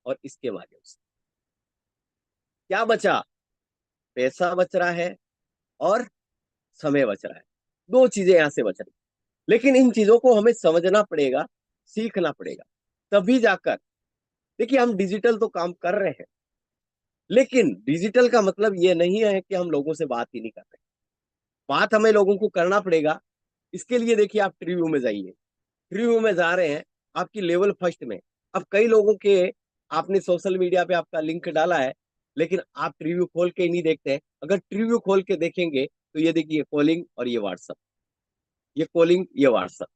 E: और इसके माध्यम से। क्या बचा? पैसा बच रहा है और समय बच रहा है। 2 चीजें यहां से बच रही, लेकिन इन चीजों को हमें समझना पड़ेगा, सीखना पड़ेगा। तभी जाकर, देखिए हम डिजिटल तो काम कर रहे हैं, लेकिन डिजिटल का मतलब ये नहीं है कि हम लोगों से बात ही नहीं कर रहे। बात हमें लोगों को करना पड़ेगा। इसके लिए देखिए आप ट्रीव्यू में जाइए, ट्रीव्यू में जा रहे हैं, आपकी लेवल फर्स्ट में। अब कई लोगों के, आपने सोशल मीडिया पे आपका लिंक डाला है, लेकिन आप ट्रीव्यू खोल के ही नहीं देखते हैं। अगर ट्रीव्यू खोल के देखेंगे तो ये देखिए कॉलिंग और ये व्हाट्सअप, ये कॉलिंग ये व्हाट्सअप।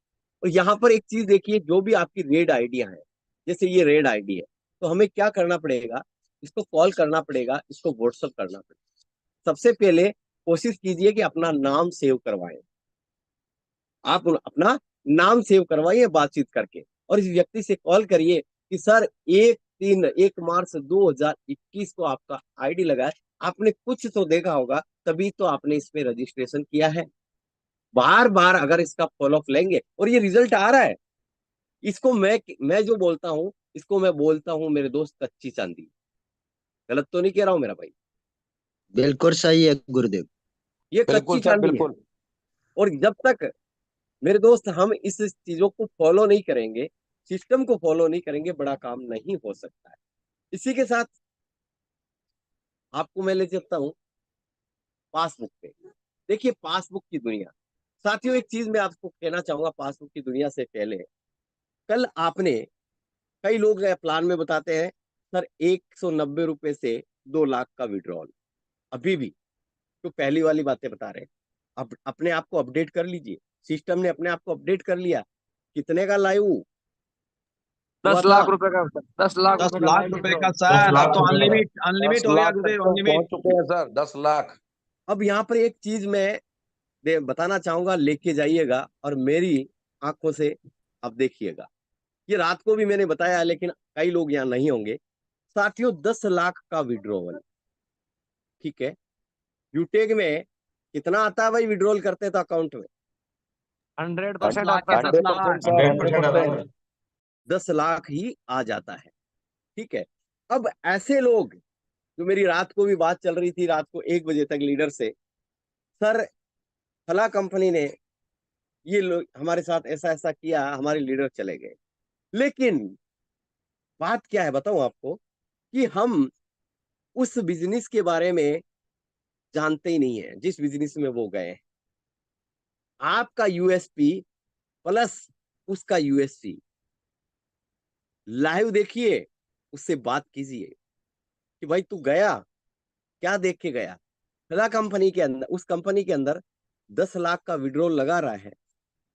E: और यहाँ पर एक चीज देखिए, जो भी आपकी रेड आइडिया है, जैसे ये रेड आईडी है, तो हमें क्या करना पड़ेगा, इसको कॉल करना पड़ेगा, इसको व्हाट्सअप करना पड़ेगा। सबसे पहले कोशिश कीजिए कि अपना नाम सेव करवाएं, आप अपना नाम सेव करवाइए बातचीत करके, और इस व्यक्ति से कॉल करिए कि सर 1 मार्च 2021 को आपका आईडी लगा है, आपने कुछ तो देखा होगा, तभी तो आपने इसमें रजिस्ट्रेशन किया है। बार बार अगर इसका फॉलोअप लेंगे और ये रिजल्ट आ रहा है, इसको मैं जो बोलता हूँ, इसको मैं बोलता हूँ मेरे दोस्त कच्ची चांदी। गलत तो नहीं कह रहा हूँ मेरा भाई?
F: बिल्कुल सही है गुरुदेव।
E: ये
D: बिल्कुल
E: कच्ची
D: सर,
E: चांदी है।
D: बिल्कुल।
E: और जब तक मेरे दोस्त हम इस चीजों को फॉलो नहीं करेंगे, सिस्टम को फॉलो नहीं करेंगे, बड़ा काम नहीं हो सकता है। इसी के साथ आपको मैं ले चलता हूँ पासबुक पे। देखिए पासबुक की दुनिया, साथियों एक चीज मैं आपको कहना चाहूंगा पासबुक की दुनिया से पहले। कल आपने, कई लोग प्लान में बताते हैं सर 190 रुपए से 2 लाख का विड्रॉल, अभी भी तो पहली वाली बातें बता रहे हैं। अब अपने आप को अपडेट कर लीजिए, सिस्टम ने अपने आप को अपडेट कर लिया। कितने का लाइव हुआ
B: 10
E: था?
B: लाख रुपए का, 10 लाख
C: 10
B: रुपए का
C: लाख
B: लाइव
C: रुपए
B: विड्रॉल।
C: का
D: 10
C: सर, अब
D: लाख
C: तो
D: रुपए का,
C: अनलिमिट
D: 10
C: अनलिमिट हो गया
D: लाख तक
C: गुरुदेव,
D: तो पहुंच
C: अनलिमिट।
D: चुके हैं सर, 10 लाख।
E: अब यहाँ पर एक चीज मैं बताना चाहूंगा, लेके जाइएगा और मेरी आंखों से अब देखिएगा। ये रात को भी मैंने बताया, लेकिन कई लोग यहाँ नहीं होंगे। साथियों 10 लाख का विड्रॉवल, ठीक है, यूटेग में कितना आता है भाई विड्रॉल करते हैं तो अकाउंट में?
B: 100%
C: 10 लाख
B: आता
C: के
B: है सर।
D: 100% सर, 100%।
E: 10 लाख ही आ जाता है, ठीक है। अब ऐसे लोग, जो मेरी रात को भी बात चल रही थी, रात को 1 बजे तक लीडर से, सर फला कंपनी ने ये लोग हमारे साथ ऐसा ऐसा किया, हमारे लीडर चले गए। लेकिन बात क्या है बताऊं आपको, कि हम उस बिजनेस के बारे में जानते ही नहीं है जिस बिजनेस में वो गए। आपका यूएसपी प्लस उसका यूएसपी, लाइव देखिए, उससे बात कीजिए कि भाई तू गया, क्या देख के गया? फला कंपनी के अंदर, उस कंपनी के अंदर 10 लाख का विड्रॉल लगा रहा है।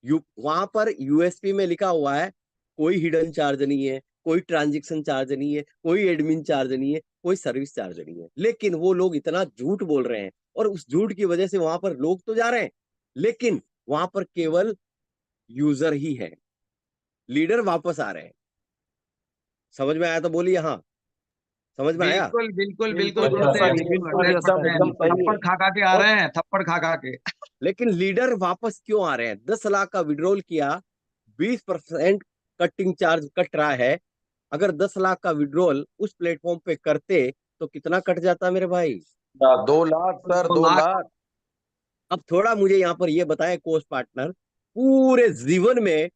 E: वहां पर यूएसपी में लिखा हुआ है कोई हिडन चार्ज नहीं है, कोई ट्रांजेक्शन चार्ज नहीं है, कोई एडमिन चार्ज नहीं है, कोई सर्विस चार्ज नहीं है। लेकिन वो लोग इतना झूठ बोल रहे हैं, और उस झूठ की वजह से वहां पर लोग तो जा रहे हैं, लेकिन वहां पर केवल यूजर ही है, लीडर वापस आ रहे हैं। समझ में आया तो बोलिए हाँ। समझ में आया?
C: बिल्कुल बिल्कुल बिल्कुल
B: बिल्कुल
C: गुरुदेव,
B: सही,
C: बिल्कुल
B: बिल्कुल यस सर, एकदम
C: 100%।
B: सही है।
C: थप्पड़ खा के आ
E: और
C: रहे हैं, थप्पड़ खा के।
E: लेकिन लीडर वापस क्यों आ रहे हैं? 10 लाख का विड्रॉल किया, 20% कटिंग चार्ज कट रहा है। अगर 10 लाख का विड्रॉल उस प्लेटफॉर्म पे करते तो कितना कट जाता मेरे भाई?
D: 2 लाख सर,
C: 2
D: 2
C: लाख।
D: लाख।
E: अब थोड़ा मुझे यहाँ पर ये बताएं कोस्ट पार्टनर, पूरे जीवन में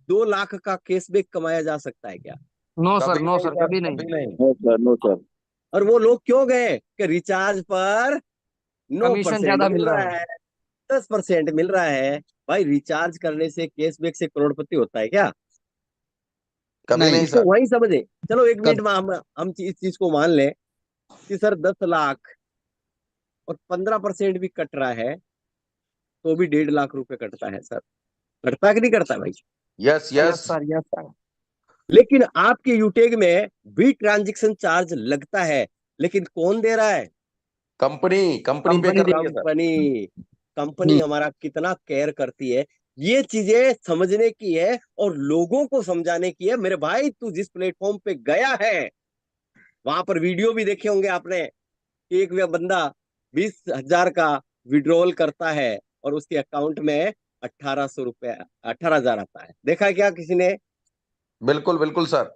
E: 2 लाख का कैशबैक कमाया जा सकता है क्या?
B: नो सर,
D: कभी
B: नो
D: नहीं
B: सर,
D: सर,
B: कभी नहीं।
D: कभी नहीं।
B: No sir, no sir.
E: और वो लोग क्यों गए? कि रिचार्ज पर नौ
B: कमीशन
E: परसेंट
B: ज्यादा
E: मिल
B: मिल रहा
E: रहा
B: है।
E: है, 10% मिल रहा है। भाई रिचार्ज करने से, कैशबैक से करोड़पति होता है क्या?
D: कभी
F: नहीं।
D: नहीं
E: इसको
D: सर।
E: वही समझे। चलो 1 मिनट
F: कब
E: में हम इस चीज को मान लें कि सर 10 लाख और 15% भी कट रहा है, तो भी 1.5 लाख रुपए कटता है सर। कटता है कि नहीं करता भाई?
D: Yes
B: yes
D: yes.
B: Sir, yes sir.
E: लेकिन आपके यूटेग में भी ट्रांजैक्शन चार्ज लगता है, लेकिन कौन दे रहा है?
D: कंपनी कंपनी पे
B: कंपनी
D: कर
B: दे।
D: रही है सर।
E: कंपनी। कंपनी हमारा कितना केयर करती है, ये चीजें समझने की है और लोगों को समझाने की है। मेरे भाई तू जिस प्लेटफॉर्म पे गया है, वहां पर वीडियो भी देखे होंगे आपने कि एक बंदा 20,000 का विड्रॉल करता है और उसके अकाउंट में 1,800 रुपए, 18,000 आता है। देखा है क्या किसी ने?
D: बिल्कुल बिल्कुल सर।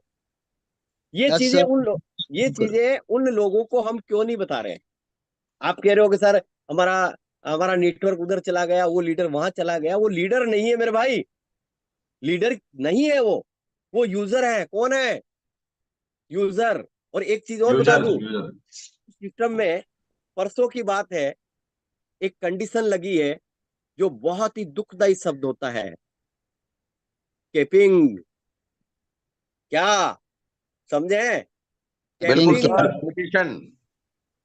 E: ये
F: यस
E: चीजें
F: सर।
E: ये चीजें उन लोगों को हम क्यों नहीं बता रहे? आप कह रहे हो कि सर हमारा हमारा नेटवर्क उधर चला गया, वो लीडर वहां चला गया। वो लीडर नहीं है मेरे भाई, लीडर नहीं है वो वो यूजर है। कौन है? यूजर। और एक चीज और बता दूं, सिस्टम में परसों की बात है, एक कंडीशन लगी है जो बहुत ही दुखदाई शब्द होता है, केपिंग। क्या समझे?
D: बिल्कुल
E: कैपिंग।
D: Sir, limitation.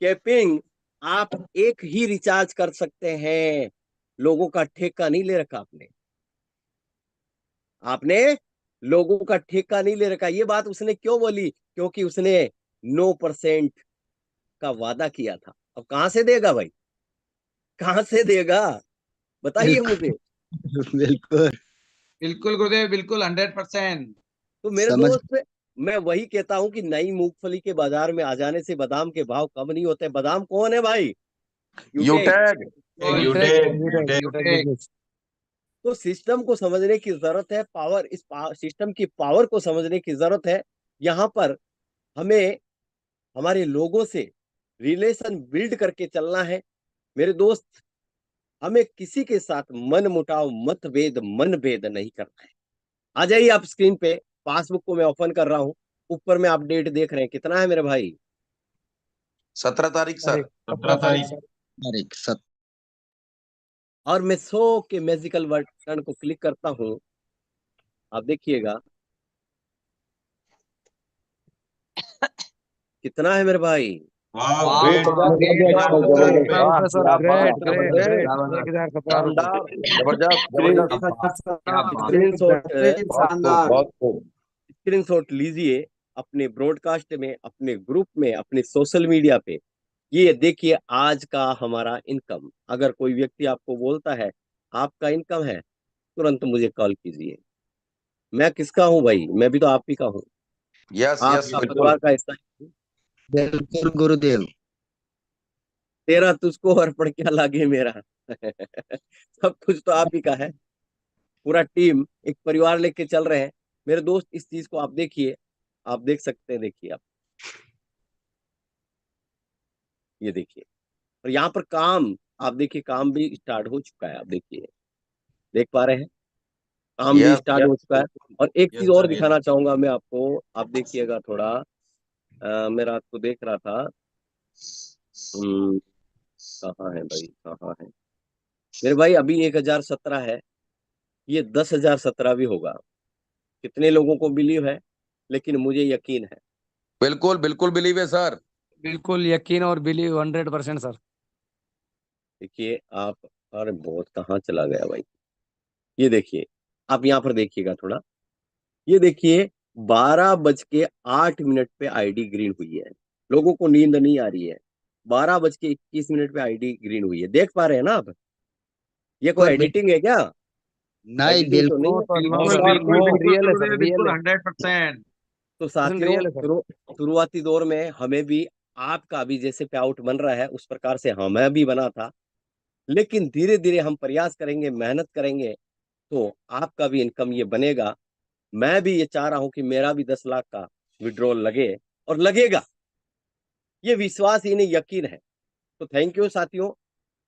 E: कैपिंग। आप एक ही रिचार्ज कर सकते हैं, लोगों का ठेका नहीं ले रखा आपने। आपने लोगों का ठेका नहीं ले रखा। ये बात उसने क्यों बोली? क्योंकि उसने 9% का वादा किया था। अब कहां से देगा भाई? कहां से देगा? बताइए मुझे।
F: बिल्कुल।
C: बिल्कुल गुरुदेव, बिल्कुल 100%।
E: तो मेरे
F: समझ।
E: दोस्त, मैं वही कहता हूं कि नई मूंगफली के बाजार में आ जाने से बादाम के भाव कम नहीं होते। बादाम कौन है भाई? यूटेक।
D: यूटेक।
C: यूटेक।
E: तो सिस्टम को समझने की जरूरत है, पावर, इस सिस्टम की पावर को समझने की जरूरत है। यहाँ पर हमें हमारे लोगों से रिलेशन बिल्ड करके चलना है मेरे दोस्त। हमें किसी के साथ मन मुटाव, मतभेद, मनभेद नहीं करना है। आ जाइए आप स्क्रीन पे। पासबुक को मैं ओपन कर रहा हूं। ऊपर में आप डेट देख रहे हैं, कितना है मेरे भाई?
D: 17 तारीख सर।
C: 17 तारीख।
F: अरे सत
E: और मैं 100 के मैजिकल बटन को क्लिक करता हूं। आप देखिएगा कितना है मेरे भाई।
C: वाह,
D: एक हजार
B: जबरदस्त, वाह, क्या बात,
E: जबरदस्त।
B: 1017
D: जबरदस्त जबरदस्त।
E: स्क्रीन शॉट,
D: बहुत खूब, बहुत खूब।
E: स्क्रीन शॉट लीजिए, अपने ब्रॉडकास्ट में, अपने ग्रुप में, अपने सोशल मीडिया पे। ये देखिए आज का हमारा इनकम। अगर कोई व्यक्ति आपको बोलता है आपका इनकम है, तुरंत मुझे कॉल कीजिए। मैं किसका हूँ भाई? मैं भी तो आप ही का हूँ,
D: यस यस,
E: आपका
D: बिल्कुल।
E: परिवार का हिस्सा हूँ।
F: बिल्कुल गुरुदेव।
E: तेरा तुझको और पढ़ क्या लागे मेरा। सब कुछ तो आप ही का है। पूरा टीम एक परिवार लेके चल रहे हैं मेरे दोस्त। इस चीज को आप देखिए, आप देख सकते हैं, देखिए आप, ये देखिए। और यहाँ पर काम, आप देखिए, काम भी स्टार्ट हो चुका है। आप देखिए, देख पा रहे हैं, काम भी
D: यस
E: स्टार्ट हो
D: यस।
E: चुका है। और एक चीज और
D: सर,
E: दिखाना चाहूंगा मैं आपको। आप देखिएगा थोड़ा। मैं रात को देख रहा था। हम्म, कहाँ है भाई, कहाँ है मेरे भाई? अभी 1017 है, ये 10,017 भी होगा। कितने लोगों को बिलीव है? लेकिन मुझे यकीन है।
D: बिल्कुल बिल्कुल बिलीव है सर।
B: बिल्कुल यकीन और बिलीव 100% सर।
E: देखिए आप, अरे बहुत कहाँ चला गया भाई? ये देखिए, आप यहाँ पर देखिएगा थोड़ा। ये देखिए, 12:08 पे आईडी ग्रीन हुई है। लोगों को नींद नहीं आ रही है। 12:21 पे आईडी ग्रीन हुई है। देख पा रहे हैं ना आप? ये कोई
F: बिल्कुल
E: एडिटिंग है क्या?
F: नहीं,
E: एडिटिंग तो नहीं
F: बिल्कुल।
E: है।
C: बिल्कुल
B: सर,
C: बिल्कुल
B: वो
C: बिल्कुल
B: रियल है सर,
C: गुरुदेव,
B: रियल
C: बिल्कुल
B: है।
C: 100%।
E: तो साथियों,
B: रियल है सर।
E: शुरुआती दौर में हमें भी, आपका भी जैसे पे आउट बन रहा है उस प्रकार से हमें भी बना था। लेकिन धीरे धीरे हम प्रयास करेंगे, मेहनत करेंगे, तो आपका भी इनकम ये बनेगा। मैं भी ये चाह रहा हूं कि मेरा भी 10 लाख का विड्रॉल लगे, और लगेगा। ये विश्वास ही नहीं, यकीन है। तो थैंक यू साथियों।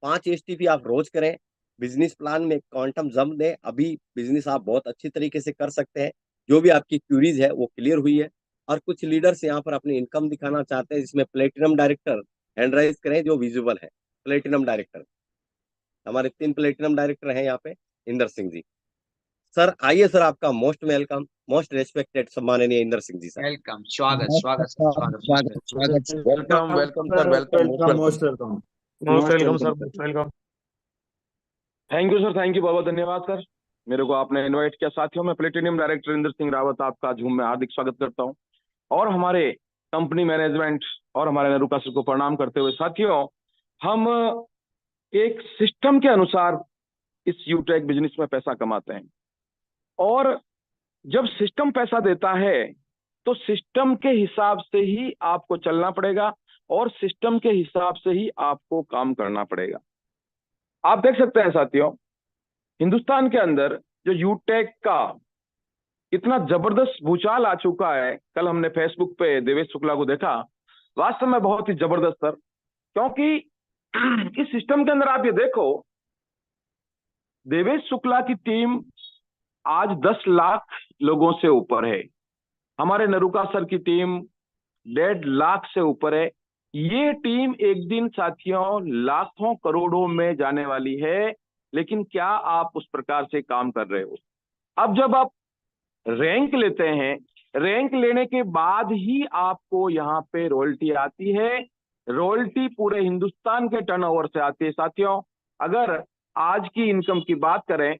E: 5 STP आप रोज करें। बिजनेस प्लान में क्वांटम जंप दें। अभी बिजनेस आप बहुत अच्छी तरीके से कर सकते हैं। जो भी आपकी क्यूरीज है वो क्लियर हुई है। और कुछ लीडर्स यहाँ पर अपनी इनकम दिखाना चाहते हैं, जिसमें प्लेटिनम डायरेक्टर हैंड राइज करें जो विजिबल है। प्लेटिनम डायरेक्टर, हमारे 3 प्लेटिनम डायरेक्टर हैं यहाँ पे। इंदर सिंह जी, सर आइए सर, आपका मोस्ट वेलकम, मोस्ट रेस्पेक्टेड सम्माननीय इंदर सिंह जी सर।
C: वेलकम, स्वागत स्वागत सर, स्वागत
F: स्वागत स्वागत।
D: Welcome welcome sir, welcome, most welcome.
B: Most welcome sir, most welcome.
G: Thank you sir, thank you, बहुत बहुत धन्यवाद सर। मेरे को आपने इनवाइट किया। साथियों, मैं प्लेटिनियम डायरेक्टर इंदर सिंह रावत आपका झूम में हार्दिक स्वागत करता हूं, और हमारे कंपनी मैनेजमेंट और हमारे नरुका सर को प्रणाम करते हुए, साथियों, हम एक सिस्टम के अनुसार इस यूटेक बिजनेस में पैसा कमाते हैं। और जब सिस्टम पैसा देता है तो सिस्टम के हिसाब से ही आपको चलना पड़ेगा, और सिस्टम के हिसाब से ही आपको काम करना पड़ेगा। आप देख सकते हैं साथियों, हिंदुस्तान के अंदर जो यूटेक का इतना जबरदस्त भूचाल आ चुका है। कल हमने फेसबुक पे देवेश शुक्ला को देखा, वास्तव में बहुत ही जबरदस्त सर। क्योंकि इस सिस्टम के अंदर आप ये देखो, देवेश शुक्ला की टीम आज 10 लाख लोगों से ऊपर है। हमारे नरुका सर की टीम 1.5 लाख से ऊपर है। ये टीम एक दिन साथियों लाखों करोड़ों में जाने वाली है, लेकिन क्या आप उस प्रकार से काम कर रहे हो? अब जब आप रैंक लेते हैं, रैंक लेने के बाद ही आपको यहाँ पे रॉयल्टी आती है। रॉयल्टी पूरे हिंदुस्तान के टर्नओवर से आती है साथियों। अगर आज की इनकम की बात करें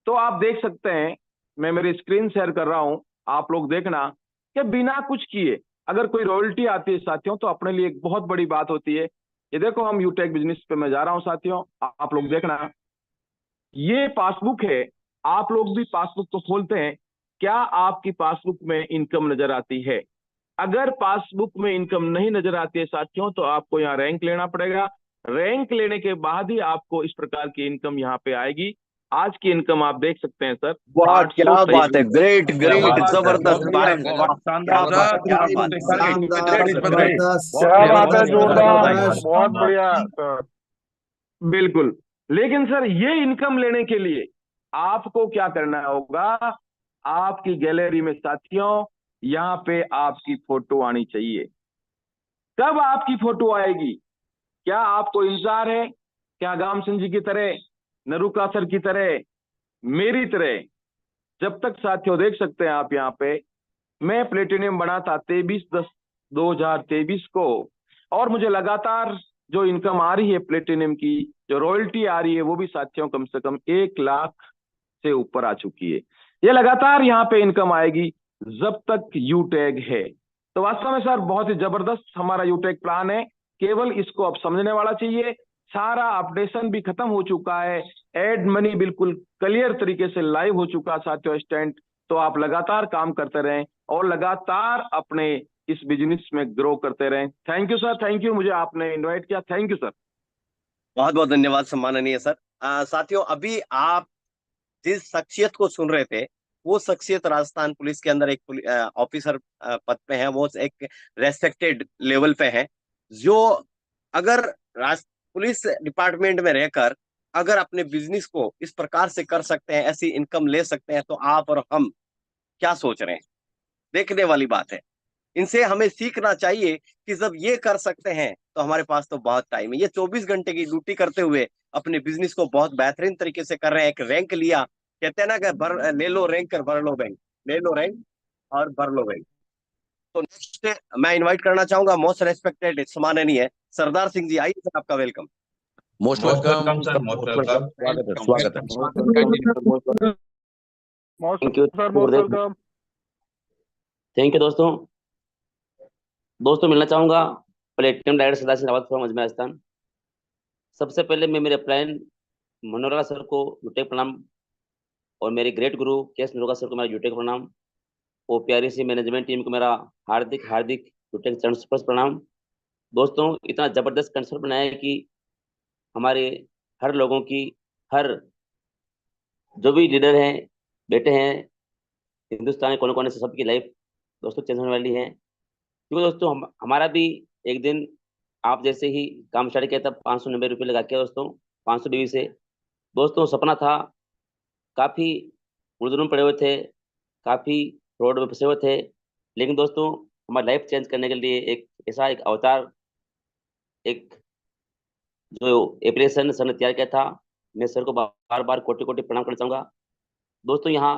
G: तो आप देख सकते हैं, मैं मेरी स्क्रीन शेयर कर रहा हूं, आप लोग देखना कि बिना कुछ किए अगर कोई रॉयल्टी आती है साथियों तो अपने लिए एक बहुत बड़ी बात होती है। ये देखो, हम यूटेक बिजनेस पे मैं जा रहा हूं साथियों, आप लोग देखना, ये पासबुक है। आप लोग भी पासबुक को खोलते हैं, क्या आपकी पासबुक में इनकम नजर आती है? अगर पासबुक में इनकम नहीं नजर आती है साथियों तो आपको यहाँ रैंक लेना पड़ेगा। रैंक लेने के बाद ही आपको इस प्रकार की इनकम यहाँ पे आएगी। आज की इनकम आप देख सकते हैं सर,
E: वाह, क्या
G: 823
E: बात है, ग्रेट ग्रेट, जबरदस्त भाई,
D: बहुत
E: क्या बात है, क्या बात है।
B: क्या बात है, जोरदार, बहुत बढ़िया सर।
G: बिल्कुल। लेकिन सर ये इनकम लेने के लिए आपको क्या करना होगा? आपकी गैलरी में साथियों यहाँ पे आपकी फोटो आनी चाहिए। कब आपकी फोटो आएगी? क्या आपको इंतजार है? क्या गाम सिंह जी की तरह, नरुका सर की तरह, मेरी तरह? जब तक साथियों देख सकते हैं आप यहाँ पे, मैं प्लेटिनियम बना था 23/10/2023 को, और मुझे लगातार जो इनकम आ रही है प्लेटिनियम की, जो रॉयल्टी आ रही है, वो भी साथियों कम से कम 1 लाख से ऊपर आ चुकी है। ये लगातार यहाँ पे इनकम आएगी जब तक यूटैग है। तो वास्तव में सर बहुत ही जबरदस्त हमारा यूटैग प्लान है, केवल इसको अब समझने वाला चाहिए। सारा अपडेशन भी खत्म हो चुका है, एड मनी बिल्कुल क्लियर तरीके से लाइव हो चुका साथियों स्टैंड। तो आप लगातार काम करते रहें और लगातार अपने इस बिजनेस में ग्रो करते रहें। Thank you sir, thank you, मुझे आपने इनवाइट किया, थैंक यू सर।
E: बहुत बहुत धन्यवाद सम्माननीय सर। साथियों, अभी आप जिस शख्सियत को सुन रहे थे, वो शख्सियत राजस्थान पुलिस के अंदर एक ऑफिसर पद पे है, वो एक रेस्पेक्टेड लेवल पे है, जो अगर पुलिस डिपार्टमेंट में रहकर अगर अपने बिजनेस को इस प्रकार से कर सकते हैं, ऐसी इनकम ले सकते हैं, तो आप और हम क्या सोच रहे हैं? देखने वाली बात है। इनसे हमें सीखना चाहिए कि जब ये कर सकते हैं तो हमारे पास तो बहुत टाइम है। ये 24 घंटे की ड्यूटी करते हुए अपने बिजनेस को बहुत बेहतरीन तरीके से कर रहे हैं। एक रैंक लिया, कहते हैं ना कि भर ले लो रैंक कर भर लो बैंक, ले लो रैंक और भर लो बैंक। तो नेक्स्ट मैं इनवाइट करना चाहूंगा मोस्ट रेस्पेक्टेड सम्माननीय सरदार सिंह जी, आइए सर, आपका welcome.
D: Most welcome sir, most welcome, स्वागत है।
B: Most
H: thank
B: welcome.
H: यू दोस्तों। मिलना चाहूंगा platinum director Sardar Singh Rawat from Ajmer Rajasthan. सबसे पहले मैं मेरे प्लान मनोहरा सर को यूटेक प्रणाम, और मेरे ग्रेट गुरु केएस नरोगा सर को मेरा यूटेक प्रणाम, और प्यारी सी मैनेजमेंट टीम को मेरा हार्दिक हार्दिक यूटेक चरण स्पर्श प्रणाम। दोस्तों, इतना जबरदस्त कंसेप्ट बनाया है कि हमारे हर लोगों की, हर जो भी लीडर हैं, बेटे हैं, हिंदुस्तान के कोने कोने से सबकी लाइफ दोस्तों चेंज होने वाली है। क्योंकि दोस्तों हमारा भी एक दिन आप जैसे ही काम स्टार्ट किया था 590 रुपये लगा के दोस्तों, 500 बीवी से। दोस्तों सपना था, काफ़ी उलझन में पड़े हुए थे, काफ़ी रोड में फंसे हुए थे, लेकिन दोस्तों हमारी लाइफ चेंज करने के लिए एक ऐसा एक अवतार, एक जो एप्लीकेशन सर ने तैयार किया था, मैं सर को बार बार कोटि कोटि प्रणाम करना चाहूँगा। दोस्तों यहाँ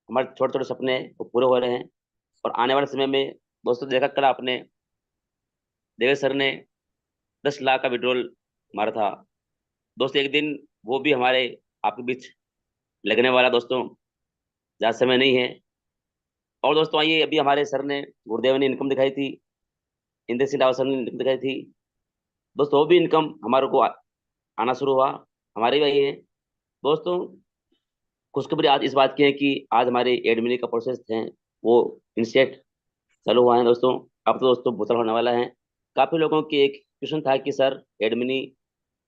H: हमारे छोटे छोटे सपने वो पूरे हो रहे हैं, और आने वाले समय में दोस्तों देखा कल आपने देवेश सर ने 10 लाख का विड्रॉल मारा था। दोस्तों एक दिन वो भी हमारे आपके बीच लगने वाला दोस्तों, ज़्यादा समय नहीं है। और दोस्तों आइए, अभी हमारे सर ने, गुरुदेव ने इनकम दिखाई थी, इंद्र सिंह रावत सर ने इनकम दिखाई थी दोस्तों, वो भी इनकम हमारे को आना शुरू हुआ, हमारी भी आई है दोस्तों। खुशखबरी आज इस बात की है कि आज हमारे एडमिनी का प्रोसेस है वो इनिशिएट चालू हुआ है दोस्तों। अब तो दोस्तों भूतल होने वाला है। काफ़ी लोगों की एक क्वेश्चन था कि सर एडमिनी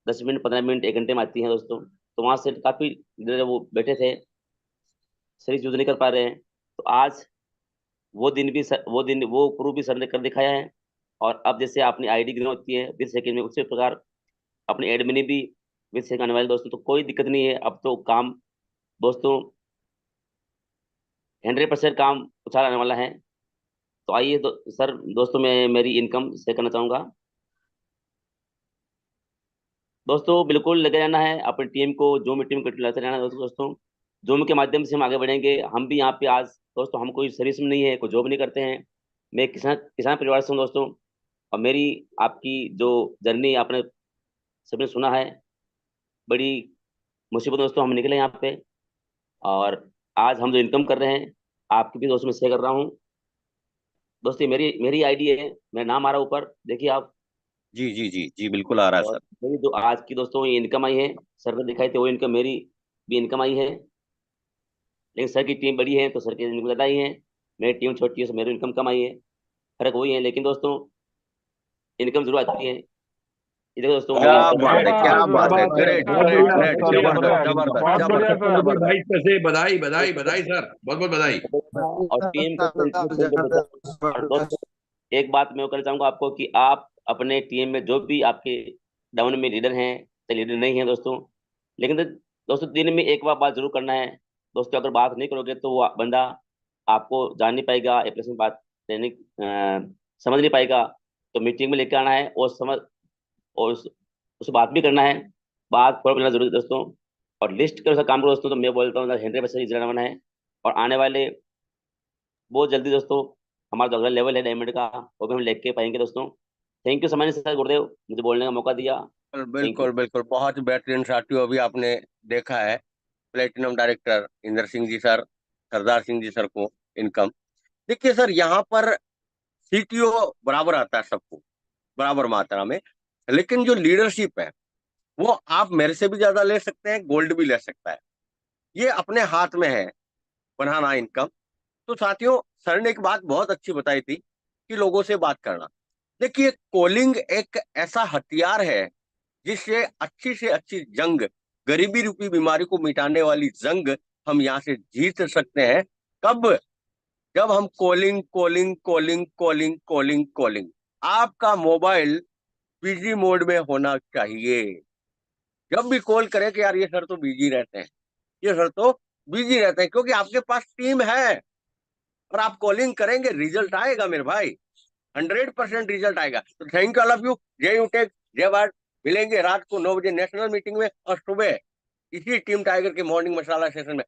H: 10 मिनट 15 मिनट 1 घंटे में आती है दोस्तों, तो वहाँ से काफ़ी वो बैठे थे, सही यूज नहीं कर पा रहे हैं। तो आज वो दिन भी वो प्रूफ भी सर ने कर दिखाया है। और अब जैसे अपनी आईडी ग्रो होती है 20 सेकंड में, उसी प्रकार अपनी एडमिनी भी 20 सेकंड आने वाले दोस्तों, तो कोई दिक्कत नहीं है। अब तो काम दोस्तों 100% काम उछाल आने वाला है। तो आइए सर दोस्तों, मैं मेरी इनकम शेयर करना चाहूंगा। दोस्तों बिल्कुल लगे रहना है, अपनी टीम को जूम मीटिंग में लाते रहना है दोस्तों। जूम के माध्यम से हम आगे बढ़ेंगे। हम भी यहाँ पे आज दोस्तों, हम कोई सर्विस में नहीं है, कोई जॉब नहीं करते हैं। मैं एक किसान किसान परिवार से हूँ दोस्तों। और मेरी आपकी जो जर्नी आपने सबने सुना है, बड़ी मुसीबत दोस्तों हम निकले यहाँ पे। और आज हम जो इनकम कर रहे हैं, आपकी भी दोस्तों में शेयर कर रहा हूँ। दोस्तों ये मेरी मेरी आईडी है, मेरा नाम आ रहा है ऊपर, देखिए आप।
E: जी जी जी जी, बिल्कुल आ रहा है
H: और
E: सर।
H: मेरी जो आज की दोस्तों ये इनकम आई है, सर ने दिखाई थी वो इनकम, मेरी भी इनकम आई है। लेकिन सर की टीम बड़ी है तो सर की इनकम ज़्यादा आई है, मेरी टीम छोटी है तो मेरी इनकम कम आई है। फर्क वही है, लेकिन दोस्तों इनकम जरूर आती है। ये देखो दोस्तों, मेरी
E: क्या
H: इनकम
E: बात है, क्या बात है, ग्रेट
B: बहुत
E: ग्रेट
B: बढ़िया,
E: ग्रेट,
B: बहुत बढ़िया,
E: जबरदस्त
B: बहुत
E: जबरदस्त
B: बढ़िया
E: जबरदस्त
B: सर।
E: जबरदस्त।
D: भाई से बधाई बधाई बधाई सर, बहुत बहुत बधाई।
H: और टीम को और दोस्तों एक बात मैं कहना चाहूंगा आपको कि आप अपने टीम में जो भी आपके डाउन में लीडर हैं, चाहे लीडर नहीं है दोस्तों, लेकिन दोस्तों दिन में एक बार बात जरूर करना है। दोस्तों अगर बात नहीं करोगे तो वो बंदा आपको जान नहीं पाएगा, एप्लीकेशन बात नहीं समझ नहीं पाएगा। तो मीटिंग में लेकर आना है और समझ, और उससे बात भी करना है। बात फॉलो करना जरूरी है दोस्तों। और लिस्ट के अनुसार काम करो दोस्तों। तो मैं बोलता हूँ 100% रिजल्ट आना है। और आने वाले बहुत जल्दी दोस्तों हमारा जो अगला लेवल है डायमंड का, वो भी हम लेके पाएंगे दोस्तों। थैंक यू समय सर गुरुदेव, मुझे बोलने का मौका दिया। थैंक
E: बिल्कुल
H: यू।
E: बिल्कुल, बहुत बेहतरीन साथियों, अभी आपने देखा है platinum director Inder Singh ji sir, Sardar Singh ji sir को इनकम। देखिए सर, यहाँ पर सीटीओ बराबर आता है सबको, बराबर मात्रा में। लेकिन जो लीडरशिप है वो आप मेरे से भी ज्यादा ले सकते हैं, गोल्ड भी ले सकता है। ये अपने हाथ में है बनाना इनकम। तो साथियों, सर ने एक बात बहुत अच्छी बताई थी कि लोगों से बात करना। देखिए, कॉलिंग एक ऐसा हथियार है जिससे अच्छी से अच्छी जंग, गरीबी रूपी बीमारी को मिटाने वाली जंग हम यहाँ से जीत सकते हैं। कब? जब हम calling calling calling calling calling calling, आपका मोबाइल बिजी मोड में होना चाहिए। जब भी कॉल करें कि यार ये सर तो बिजी रहते हैं, ये सर तो बिजी रहते हैं, क्योंकि आपके पास टीम है और आप कॉलिंग करेंगे, रिजल्ट आएगा मेरे भाई, 100% रिजल्ट आएगा। तो thank you all of you. जय यूटेक, जय भारत। मिलेंगे रात को 9 बजे नेशनल मीटिंग में और सुबह इसी टीम टाइगर के मॉर्निंग मसाला सेशन में।